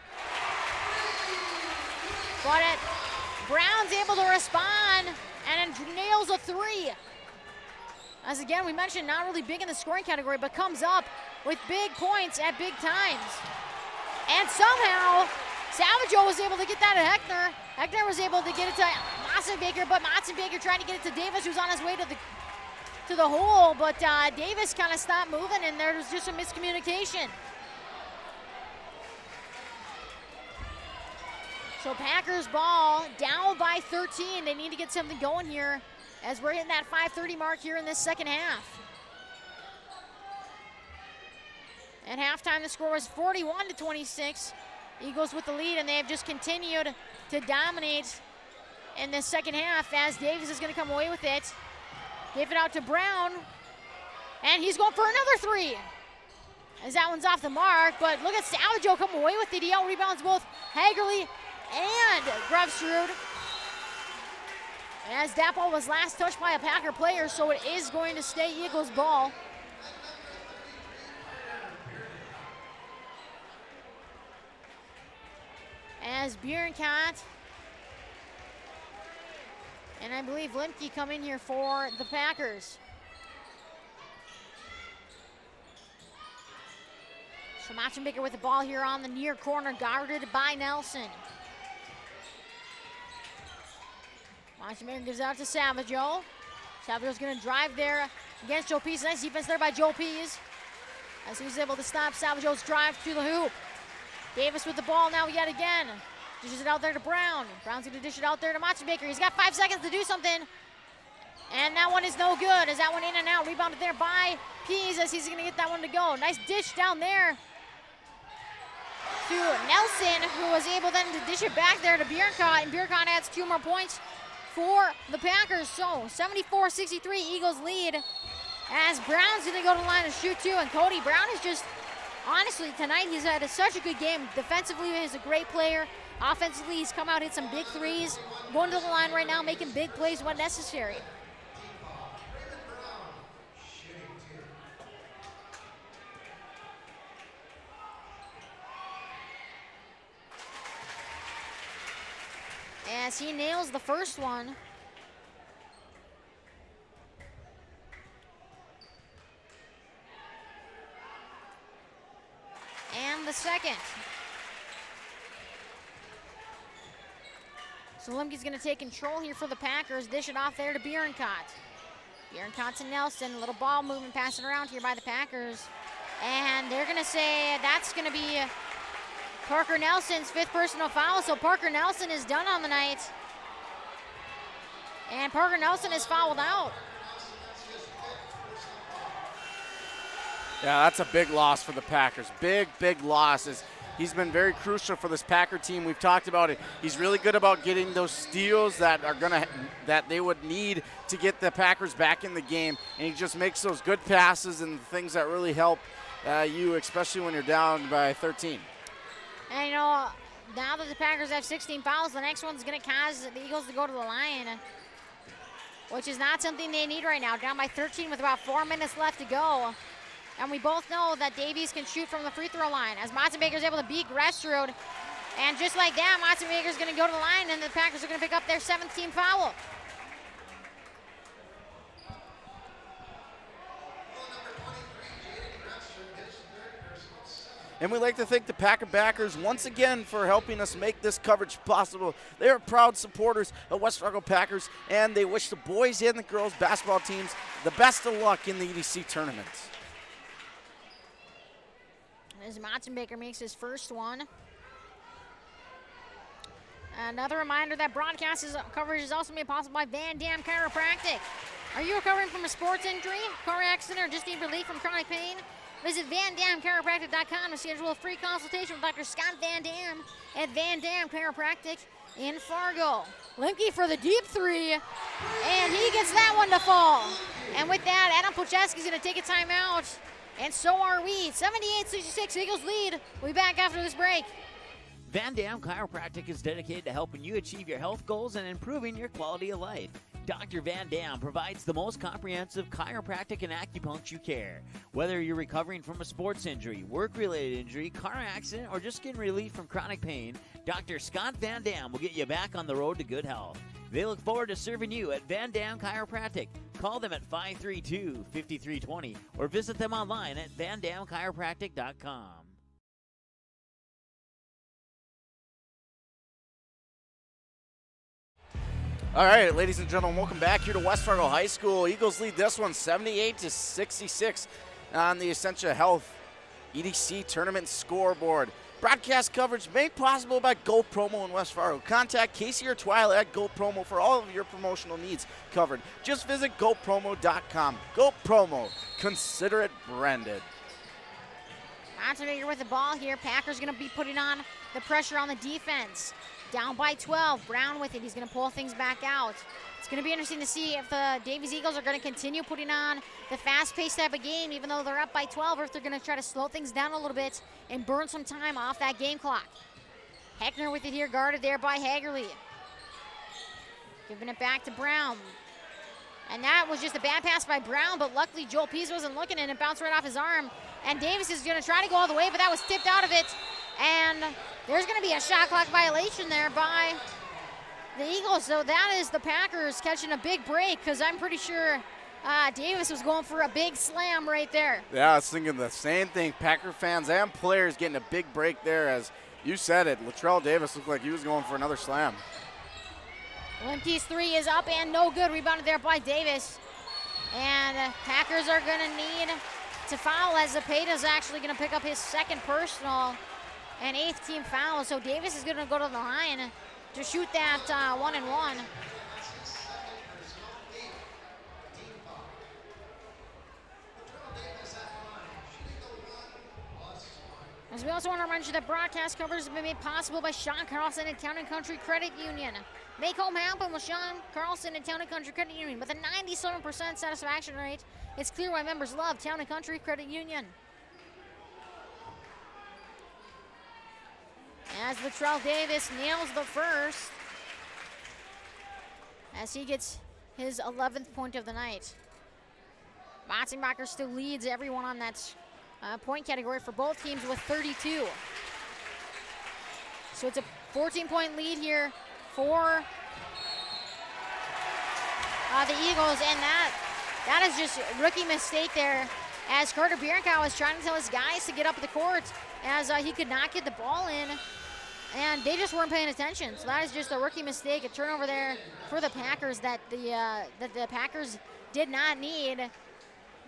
But Brown's able to respond and nails a 3. As again, we mentioned, not really big in the scoring category, but comes up with big points at big times. And somehow, Savageau was able to get that to Heckner. Heckner was able to get it to Monstermaker, but Monstermaker trying to get it to Davis, who's on his way to the hole, but Davis kind of stopped moving, and there was just a miscommunication. So Packers ball down by 13. They need to get something going here as we're hitting that 5:30 mark here in this second half. At halftime, the score was 41-26. Eagles with the lead, and they have just continued to dominate in the second half as Davies is going to come away with it. Give it out to Brown, and he's going for another 3. As that one's off the mark, but look at Savageau come away with it. He out-rebounds both Hagerly and Gressrud. As that ball was last touched by a Packer player, so it is going to stay Eagles ball. As Bierenkat and I believe Limke come in here for the Packers. So Matchenbaker with the ball here on the near corner, guarded by Nelson. Matchenbaker gives out to Savageau. Savageau's gonna drive there against Joe Pease. Nice defense there by Joe Pease, as he was able to stop Savageau's drive to the hoop. Davis with the ball now yet again. Dishes it out there to Brown. Brown's gonna dish it out there to Matchenbaker. He's got 5 seconds to do something. And that one is no good, as that one in and out. Rebounded there by Pease, as he's gonna get that one to go. Nice dish down there to Nelson, who was able then to dish it back there to Bierkot, and Bierkot adds 2 more points for the Packers. So 74-63, Eagles lead, as Brown's gonna go to the line and shoot 2. And Cody Brown is just, honestly, tonight he's had such a good game. Defensively, he's a great player. Offensively, he's come out, hit some big threes. Going to the line right now, making big plays when necessary. As he nails the first one. And the second. So Lemke's gonna take control here for the Packers. Dish it off there to Bierkot. Bierkot to Nelson. A little ball movement passing around here by the Packers. And they're gonna say that's gonna be Parker Nelson's 5th personal foul. So Parker Nelson is done on the night. And Parker Nelson is fouled out. Yeah, that's a big loss for the Packers. Big loss. He's been very crucial for this Packer team. We've talked about it. He's really good about getting those steals that they would need to get the Packers back in the game. And he just makes those good passes and things that really help you, especially when you're down by 13. And you know, now that the Packers have 16 fouls, the next one's going to cause the Eagles to go to the line, which is not something they need right now. Down by 13 with about 4 minutes left to go. And we both know that Davies can shoot from the free throw line, as Matzenbaker's able to beat Grestrud. And just like that, Matzenbaker's going to go to the line, and the Packers are going to pick up their 7th team foul. And we'd like to thank the Packer backers once again for helping us make this coverage possible. They are proud supporters of West Fargo Packers, and they wish the boys and the girls basketball teams the best of luck in the EDC tournament. As Matzenbaker makes his first one. Another reminder that broadcast coverage is also made possible by Van Dam Chiropractic. Are you recovering from a sports injury, car accident, or just need relief from chronic pain? Visit VanDamChiropractic.com to schedule a free consultation with Dr. Scott Van Dam at Van Dam Chiropractic in Fargo. Lemke for the deep 3, and he gets that one to fall. And with that, Adam Polcheski's going to take a timeout, and so are we. 78-66, Eagles lead. We'll be back after this break. Van Dam Chiropractic is dedicated to helping you achieve your health goals and improving your quality of life. Dr. Van Dam provides the most comprehensive chiropractic and acupuncture care. Whether you're recovering from a sports injury, work-related injury, car accident, or just getting relief from chronic pain, Dr. Scott Van Dam will get you back on the road to good health. They look forward to serving you at Van Dam Chiropractic. Call them at 532-5320 or visit them online at vandamchiropractic.com. All right, ladies and gentlemen, welcome back here to West Fargo High School. Eagles lead this one 78-66 on the Essentia Health EDC Tournament scoreboard. Broadcast coverage made possible by Go Promo in West Fargo. Contact Casey or Twyla at Go Promo for all of your promotional needs covered. Just visit GoPromo.com. Go Promo. Consider it branded. Matzenbaker with the ball here. Packers going to be putting on the pressure on the defense. Down by 12. Brown with it. He's going to pull things back out. It's going to be interesting to see if the Davies Eagles are going to continue putting on the fast-paced type of game, even though they're up by 12, or if they're going to try to slow things down a little bit and burn some time off that game clock. Heckner with it here, guarded there by Hagerly. Giving it back to Brown. And that was just a bad pass by Brown, but luckily Joel Pease wasn't looking, and it bounced right off his arm. And Davis is going to try to go all the way, but that was tipped out of it. And there's going to be a shot clock violation there by the Eagles. So that is the Packers catching a big break, because I'm pretty sure Davis was going for a big slam right there. Yeah, I was thinking the same thing. Packer fans and players getting a big break there. As you said it, Latrell Davis looked like he was going for another slam. Limke's three is up and no good. Rebounded there by Davis. And Packers are going to need to foul, as Zepeda's actually going to pick up his second personal and 8th team foul. So Davis is going to go to the line to shoot that 1-and-1. As we also want to remind you that broadcast coverage has been made possible by Sean Carlson and Town & Country Credit Union. Make home happen with Sean Carlson and Town & Country Credit Union. With a 97% satisfaction rate, it's clear why members love Town & Country Credit Union. As Latrell Davis nails the first, as he gets his 11th point of the night. Motzenbacher still leads everyone on that point category for both teams with 32. So it's a 14-point lead here for the Eagles, and that is just a rookie mistake there, as Carter Bierenkow was trying to tell his guys to get up the court as he could not get the ball in, and they just weren't paying attention. So that is just a rookie mistake, a turnover there for the Packers that the Packers did not need,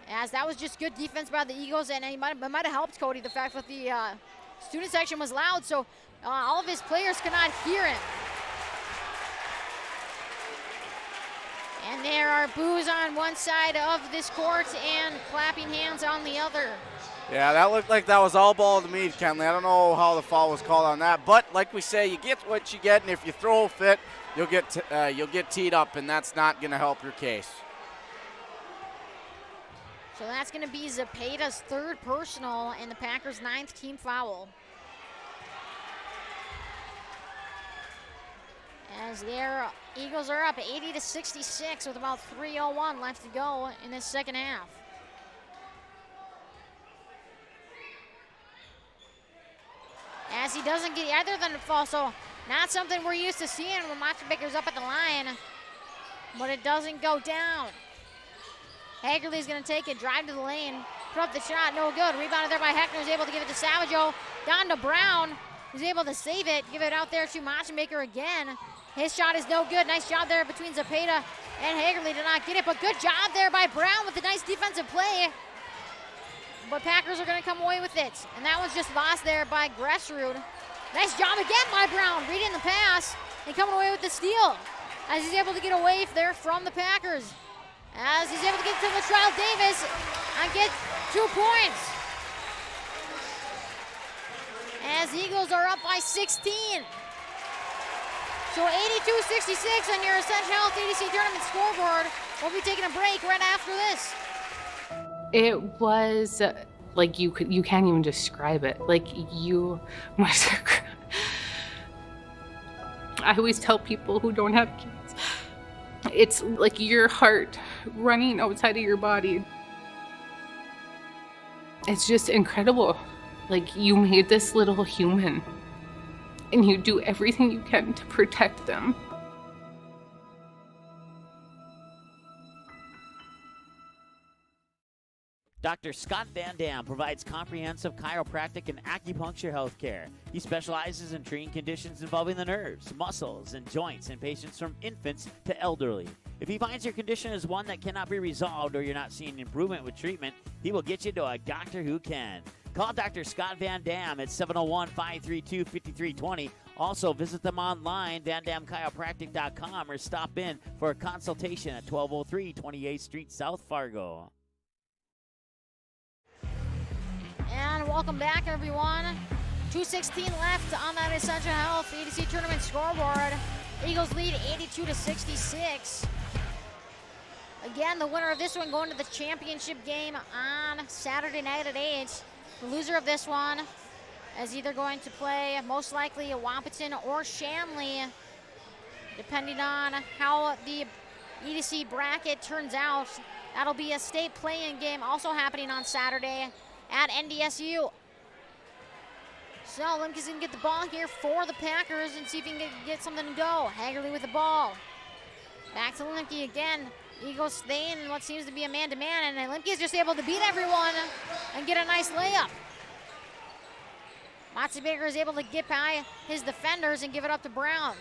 as that was just good defense by the Eagles, and it might have helped Cody, the fact that the student section was loud, so all of his players could not hear him. And there are boos on one side of this court and clapping hands on the other. Yeah, that looked like that was all ball to me, Kenley. I don't know how the foul was called on that, but like we say, you get what you get, and if you throw a fit, you'll get teed up, and that's not going to help your case. So that's going to be Zepeda's third personal and the Packers' 9th team foul. As their Eagles are up 80-66 with about 3:01 left to go in this second half. As he doesn't get either than a fall, so not something we're used to seeing when Motzenbacher's up at the line, but it doesn't go down. Hagerly's going to take it, drive to the lane, put up the shot, no good. Rebounded there by Heckner, who's able to give it to Savageau. Down to Brown, who's able to save it, give it out there to Motzenbacher again. His shot is no good. Nice job there between Zepeda and Hagerly to not get it, but good job there by Brown with a nice defensive play. But Packers are going to come away with it, and that was just lost there by Gressrud. Nice job again by Brown, reading the pass and coming away with the steal, as he's able to get away there from the Packers. As he's able to get to Latrell Davis and get 2 points. As Eagles are up by 16. So 82-66 on your Essential Health EDC Tournament scoreboard. We'll be taking a break right after this. It was like you can't even describe it. Like you must have. I always tell people who don't have kids, it's like your heart running outside of your body. It's just incredible. Like you made this little human, and you do everything you can to protect them. Dr. Scott Van Dam provides comprehensive chiropractic and acupuncture health care. He specializes in treating conditions involving the nerves, muscles, and joints in patients from infants to elderly. If he finds your condition is one that cannot be resolved or you're not seeing improvement with treatment, he will get you to a doctor who can. Call Dr. Scott Van Dam at 701-532-5320. Also, visit them online, vandamchiropractic.com, or stop in for a consultation at 1203 28th Street, South Fargo. And welcome back, everyone. 2:16 left on that Essential Health EDC Tournament scoreboard. Eagles lead 82-66. Again, the winner of this one going to the championship game on Saturday night at 8. The loser of this one is either going to play most likely Wahpeton or Shanley, depending on how the EDC bracket turns out. That'll be a state play-in game also happening on Saturday at NDSU. So Lemke's gonna get the ball here for the Packers and see if he can get something to go. Hagerly with the ball. Back to Lemke again. Eagles staying in what seems to be a man-to-man, and Limke is just able to beat everyone and get a nice layup. Matze Baker is able to get by his defenders and give it up to Brown.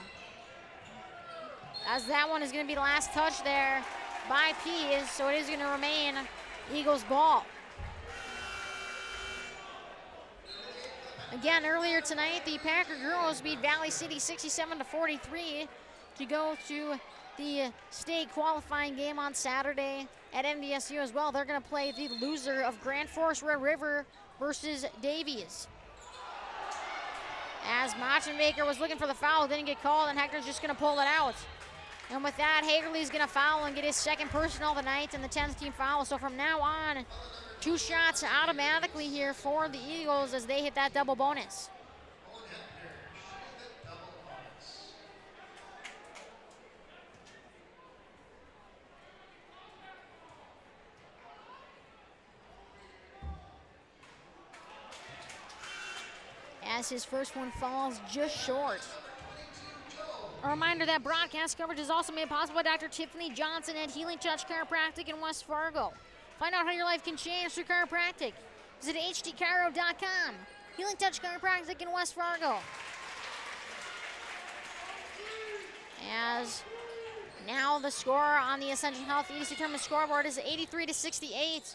As that one is going to be the last touch there by Pease, so it is going to remain Eagles ball. Again, earlier tonight, the Packer girls beat Valley City 67-43 to go to the state qualifying game on Saturday at MDSU as well. They're going to play the loser of Grand Forks Red River versus Davies. As Machenbaker was looking for the foul, didn't get called, and Hector's just going to pull it out. And with that, Hagerly's going to foul and get his second personal of the night and the 10th team foul. So from now on, 2 shots automatically here for the Eagles as they hit that double bonus. As his first one falls just short. A reminder that broadcast coverage is also made possible by Dr. Tiffany Johnson at Healing Touch Chiropractic in West Fargo. Find out how your life can change through chiropractic. Visit hdchiro.com. Healing Touch Chiropractic in West Fargo. As now the score on the Essential Health EDC Tournament scoreboard is 83-68.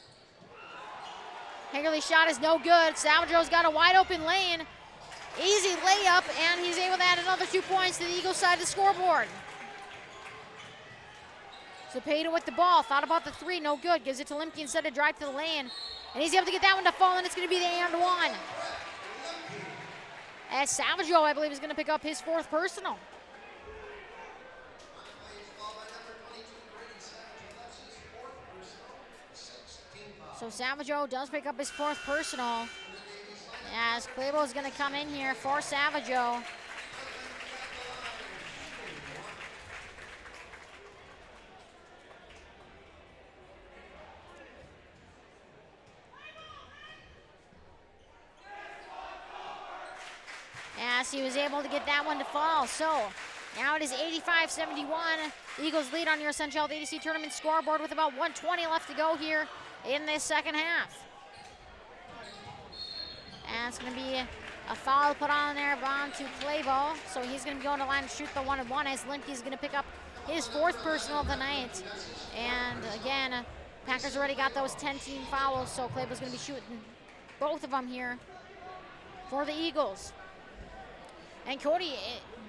Hagerly's shot is no good. Salvadore's got a wide open lane. Easy layup, and he's able to add another 2 points to the Eagles side of the scoreboard. Zepeda with the ball, thought about the 3, no good. Gives it to Limke instead of drive to the lane. And he's able to get that one to fall, and it's going to be the and one. As Salvaggio, I believe, is going to pick up his 4th personal. So Salvaggio does pick up his 4th personal. As Claybo is going to come in here for Salvaggio. As he was able to get that one to fall. So now it is 85-71. Eagles lead on your Essential Health EDC Tournament scoreboard with about 1:20 left to go here in this second half. And it's going to be a foul put on there to Claybo. So he's going to be going to line to shoot the 1-1 as Limke's going to pick up his 4th personal of the night. And again, Packers already got those 10-team fouls, so Claybo's going to be shooting both of them here for the Eagles. And Cody,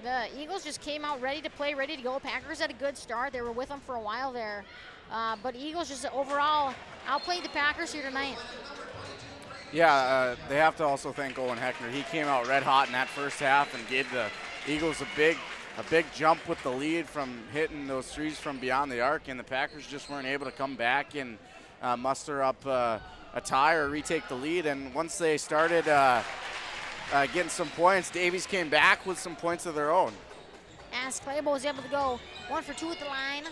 the Eagles just came out ready to play, ready to go. Packers had a good start. They were with them for a while there. But Eagles just overall outplayed the Packers here tonight. Yeah, they have to also thank Owen Heckner. He came out red hot in that first half and gave the Eagles a big jump with the lead from hitting those threes from beyond the arc, and the Packers just weren't able to come back and muster up a tie or retake the lead. And once they started getting some points, Davies came back with some points of their own. As Claybo was able to go 1 for 2 at the line.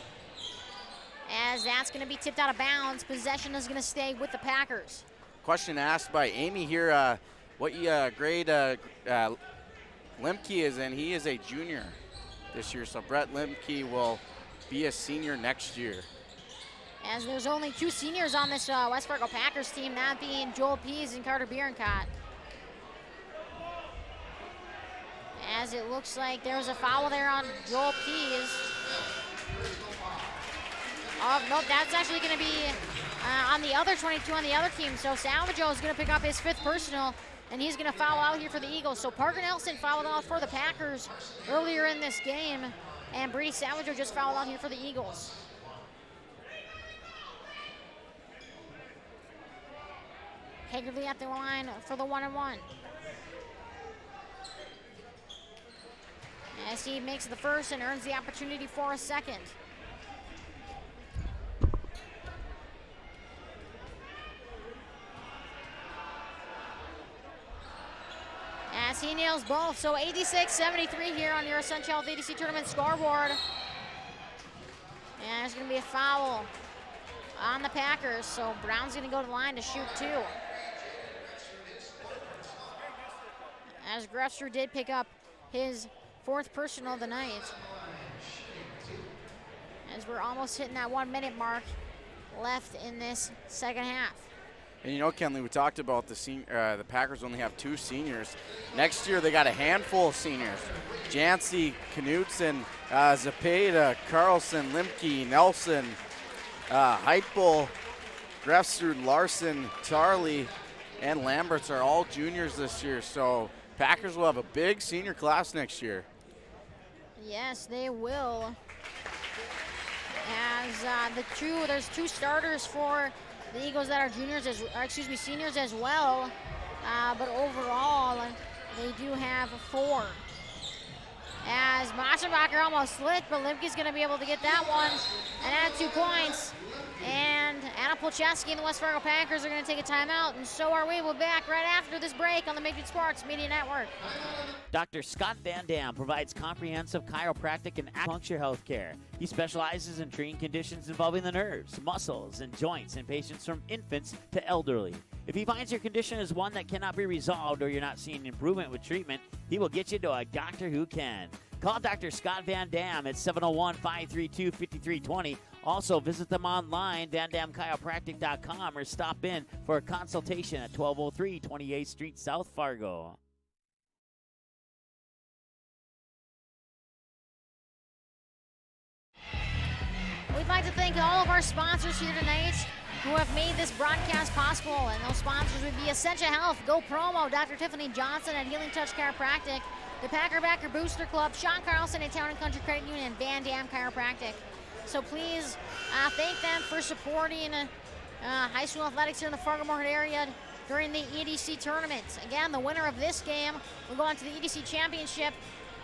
As that's going to be tipped out of bounds, possession is going to stay with the Packers. Question asked by Amy here, what grade Limke is in. He is a junior this year, so Brett Limke will be a senior next year. As there's only 2 seniors on this West Fargo Packers team, that being Joel Pease and Carter Bierencott. As it looks like there was a foul there on Joel Pease. Oh, nope, that's actually going to be on the other 22 on the other team. So Salvaggio is going to pick up his 5th personal, and he's going to foul out here for the Eagles. So Parker Nelson fouled out for the Packers earlier in this game, and Brady Salvaggio just fouled out here for the Eagles. Hagerly at the line for the 1-1. As he makes the first and earns the opportunity for a second. As he nails both, so 86-73 here on your Essential Health EDC Tournament scoreboard. And there's going to be a foul on the Packers, so Brown's going to go to the line to shoot 2. As Grefster did pick up his 4th personal of the night. As we're almost hitting that 1 minute mark left in this second half. And you know, Kenley, we talked about the Packers only have 2 seniors. Next year, they got a handful of seniors. Jancy, Knutson, Zapata, Carlson, Limke, Nelson, Heitbull, Grefsrud, Larson, Charlie, and Lamberts are all juniors this year. So Packers will have a big senior class next year. Yes, they will. As there's 2 starters for the Eagles that are seniors as well. But overall, they do have 4. As Maschenbacher almost slipped, but Limke's going to be able to get that one and add 2 points. And Anna Polcheski and the West Fargo Packers are going to take a timeout, and so are we. We'll be back right after this break on the Make It Sports Media Network. Dr. Scott Van Dam provides comprehensive chiropractic and acupuncture health care. He specializes in treating conditions involving the nerves, muscles, and joints in patients from infants to elderly. If he finds your condition is one that cannot be resolved or you're not seeing improvement with treatment, he will get you to a doctor who can. Call Dr. Scott Van Dam at 701-532-5320. Also, visit them online, vandamchiropractic.com, or stop in for a consultation at 1203 28th Street, South Fargo. We'd like to thank all of our sponsors here tonight who have made this broadcast possible, and those sponsors would be Essentia Health, Go Promo, Dr. Tiffany Johnson at Healing Touch Chiropractic, the Packer Backer Booster Club, Sean Carlson at Town & Country Credit Union, and Van Dam Chiropractic. So please thank them for supporting high school athletics here in the Fargo-Moorhead area during the EDC tournament. Again, the winner of this game will go on to the EDC Championship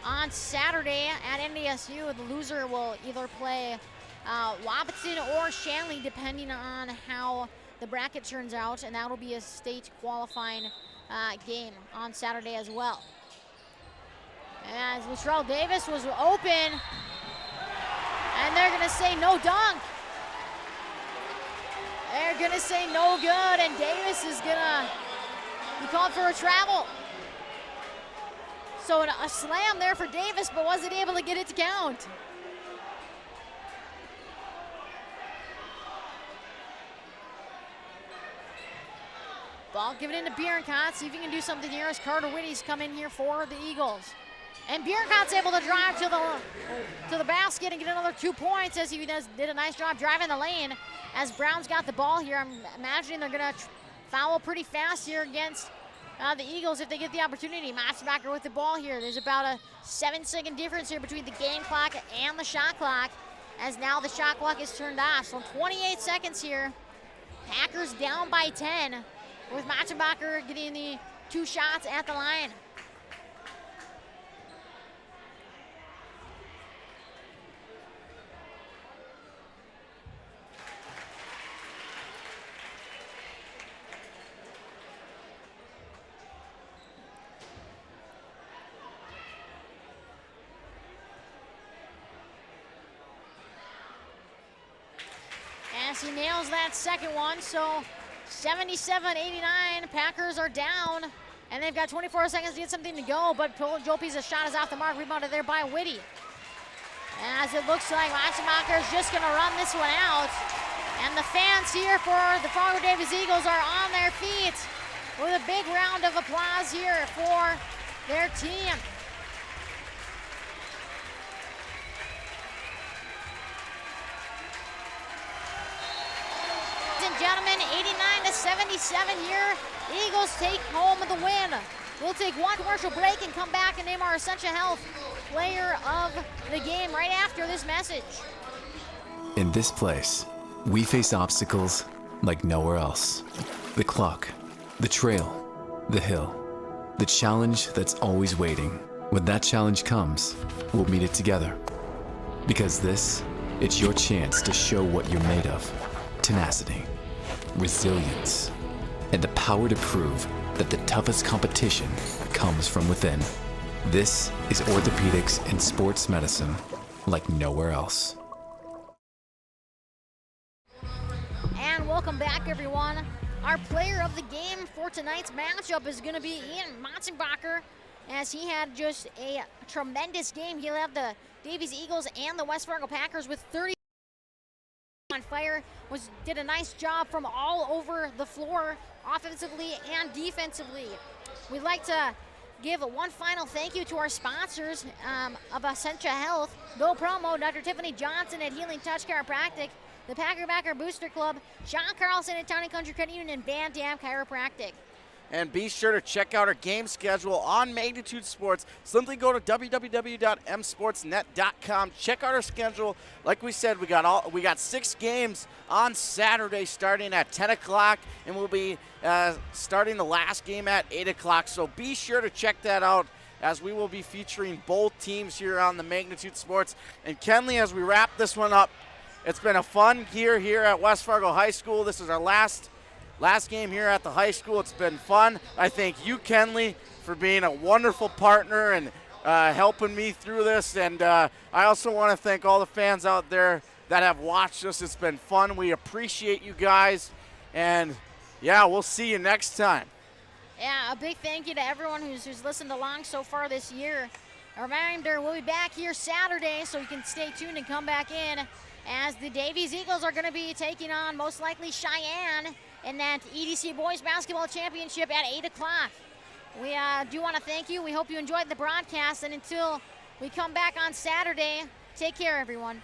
on Saturday at NDSU. The loser will either play Wabaton or Shanley, depending on how the bracket turns out, and that will be a state qualifying game on Saturday as well. As Latrell Davis was open, and they're gonna say no dunk. They're gonna say no good, and Davis is gonna be called for a travel. So a slam there for Davis, but wasn't able to get it to count. Ball given into Bierenkot. See if he can do something here as Carter Whitty's come in here for the Eagles. And Bierenkot's able to drive to the basket and get another 2 points as he did a nice job driving the lane. As Brown's got the ball here, I'm imagining they're going to foul pretty fast here against the Eagles if they get the opportunity. Maschenbacher with the ball here. There's about a 7-second difference here between the game clock and the shot clock, as now the shot clock is turned off. So 28 seconds here. Packers down by 10 with Maschenbacher getting the 2 shots at the line. As he nails that second one, so 77-89, Packers are down, and they've got 24 seconds to get something to go, but Joe Pisa's shot is off the mark, rebounded there by Whitty. As it looks like Maschenbacher is just gonna run this one out, and the fans here for the Fargo Davies Eagles are on their feet with a big round of applause here for their team. Gentlemen, 89-77 here. Eagles take home the win. We'll take one commercial break and come back and name our Essentia Health player of the game right after this message. In this place, we face obstacles like nowhere else. The clock, the trail, the hill, the challenge that's always waiting. When that challenge comes, we'll meet it together. Because it's your chance to show what you're made of. Tenacity, resilience, and the power to prove that the toughest competition comes from within. This is orthopedics and sports medicine like nowhere else. And welcome back, everyone. Our player of the game for tonight's matchup is going to be Ian Maschenbacher, as he had just a tremendous game. He led the Davies Eagles and the West Fargo Packers with 30 on fire. Did a nice job from all over the floor, offensively and defensively. We'd like to give one final thank you to our sponsors of Essentia Health, Go Promo, Dr. Tiffany Johnson at Healing Touch Chiropractic, the Packer Booster Club, Sean Carlson at Town and Country Credit Union, and Van Dam Chiropractic. And be sure to check out our game schedule on Magnitude Sports. Simply go to www.msportsnet.com. Check out our schedule. Like we said, we got 6 games on Saturday starting at 10 o'clock, and we'll be starting the last game at 8 o'clock. So be sure to check that out, as we will be featuring both teams here on the Magnitude Sports. And Kenley, as we wrap this one up, it's been a fun year here at West Fargo High School. This is our last game here at the high school. It's been fun. I thank you, Kenley, for being a wonderful partner and helping me through this. And I also want to thank all the fans out there that have watched us. It's been fun. We appreciate you guys. And, yeah, we'll see you next time. Yeah, a big thank you to everyone who's listened along so far this year. A reminder, we'll be back here Saturday, so you can stay tuned and come back in, as the Davies Eagles are going to be taking on most likely Cheyenne in that EDC Boys Basketball Championship at 8 o'clock. We do want to thank you. We hope you enjoyed the broadcast, and until we come back on Saturday, take care, everyone.